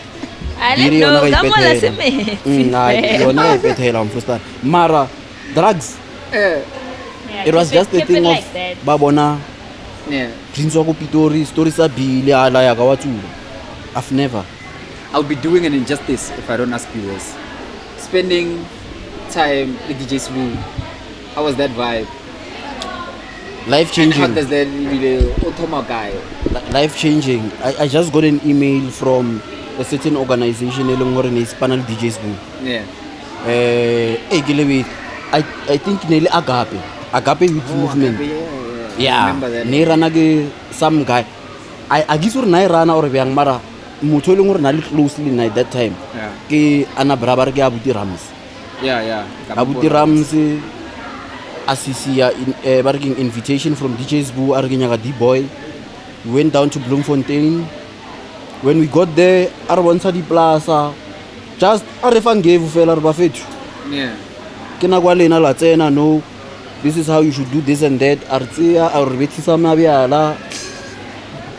[SPEAKER 2] I
[SPEAKER 1] Biri
[SPEAKER 2] don't know,
[SPEAKER 1] yona
[SPEAKER 2] ka
[SPEAKER 1] ga
[SPEAKER 2] mola se
[SPEAKER 1] ipethela
[SPEAKER 2] me.
[SPEAKER 1] yona ga ipethela understand mara drugs
[SPEAKER 3] Yeah.
[SPEAKER 1] it was just a thing of
[SPEAKER 2] like that.
[SPEAKER 1] ba bona
[SPEAKER 3] Yeah.
[SPEAKER 1] Prince Wako Pitori story sa bile ala ya ka watsuba I've never
[SPEAKER 3] I'll be doing an injustice if I don't ask you this. Spending time with DJ Smooth. How was that vibe?
[SPEAKER 1] life
[SPEAKER 3] And how
[SPEAKER 1] changing
[SPEAKER 3] does that really Otoma guy?
[SPEAKER 1] life changing I just got an email from a certain organization eleng hore ne panel DJs boo
[SPEAKER 3] Yeah.
[SPEAKER 1] ke lebe I think ne le agape youth movement yeah
[SPEAKER 3] Remember that.
[SPEAKER 1] ne rana ke some guy I guess hore na rana or byang mara motho eleng hore na le closely na at that time
[SPEAKER 3] Yeah.
[SPEAKER 1] ke ana brabar ke abuti rams
[SPEAKER 3] Yeah.
[SPEAKER 1] abuti rams asisia in barking invitation from DJs boo a re ke nyaka D-boy we went down to Bloemfontein when we got there a re bontsha di plaza just a re fang gave fela re ba fethu
[SPEAKER 3] Yeah.
[SPEAKER 1] ke na kwa lena la tsena no this is how you should do this and that a re tseya a re bethisa mabiala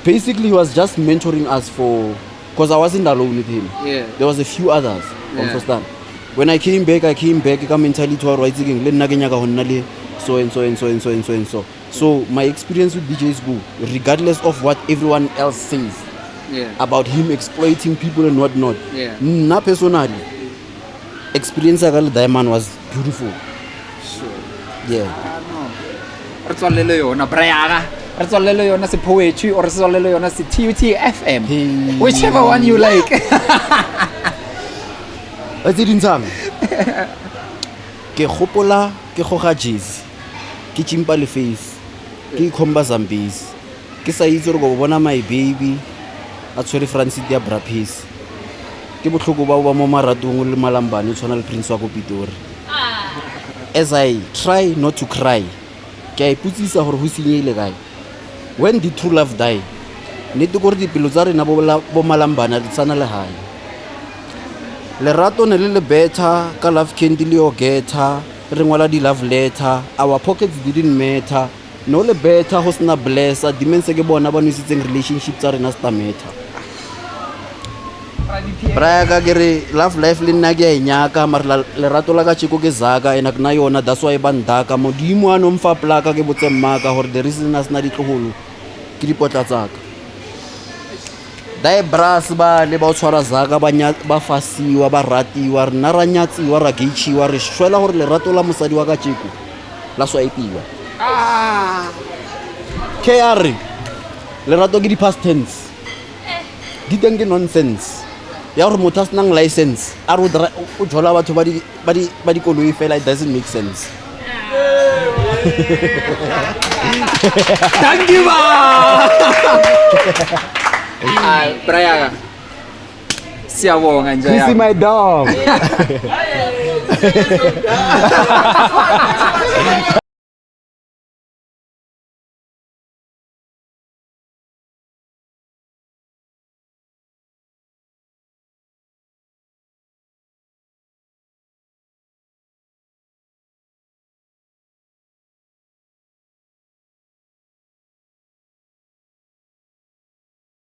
[SPEAKER 1] basically he was just mentoring us for because I wasn't alone with him
[SPEAKER 3] Yeah.
[SPEAKER 1] there was a few others
[SPEAKER 3] Yeah.
[SPEAKER 1] understand when I came back ka mentality wa right thinking le nna ke nyaka go nna le so and so So my experience with DJ is good, regardless of what everyone else says about him exploiting people and whatnot. Na personally, experience I got with that man was beautiful.
[SPEAKER 3] Sure.
[SPEAKER 1] Yeah.
[SPEAKER 3] Re tswalele yona Baraata. Re tswalele yona se Poetic or re tswalele yona se TUT FM. Whichever one you like.
[SPEAKER 1] Wa tse dintsang. Ke gopola ke goga jazz. Ke chimpa le face. Ke khomba Zambezi. Ke sa itse re go bona my baby. A tshwere Francis ya Brapis. Ke botlhoko ba mo maratong le malambane tshwana le Prince Wako Pitori. As I try not to cry, ke a iputsisa gore ho senyele kae. When the true love die, nete gore dipelo tsa rena bo malambana di tsana le hae. Lerato ne le better ka love candy le o geta, re ngwala di love letter, our pockets didn't matter. No le better ho sna blessa, dimense ke bona ba nwisitseng relationship tsa rena sta matter. Braka ke re love life le nna ke a inyaka mara lerato la ka chiko ke zaka ena kana yona that's why ba ndaka modimo a no mfa plaka ke botse mmaka gore the reason as na ditlogolo ke dipotla tsaka dai brass ba le ba tshwara zaka ba fasiwa ba ratiwa rena ra nyatsiwa ra gechiwa re shwela gore lerato la mosadi wa ka chiko la swaipiwa KR lerato ke di past tense di teng ke nonsense ya gore motho a senang license a re o jola batho ba di koloi fela, it doesn't make sense.
[SPEAKER 3] Thank you, Baraata. Siyabonga nje.
[SPEAKER 1] This is my dog.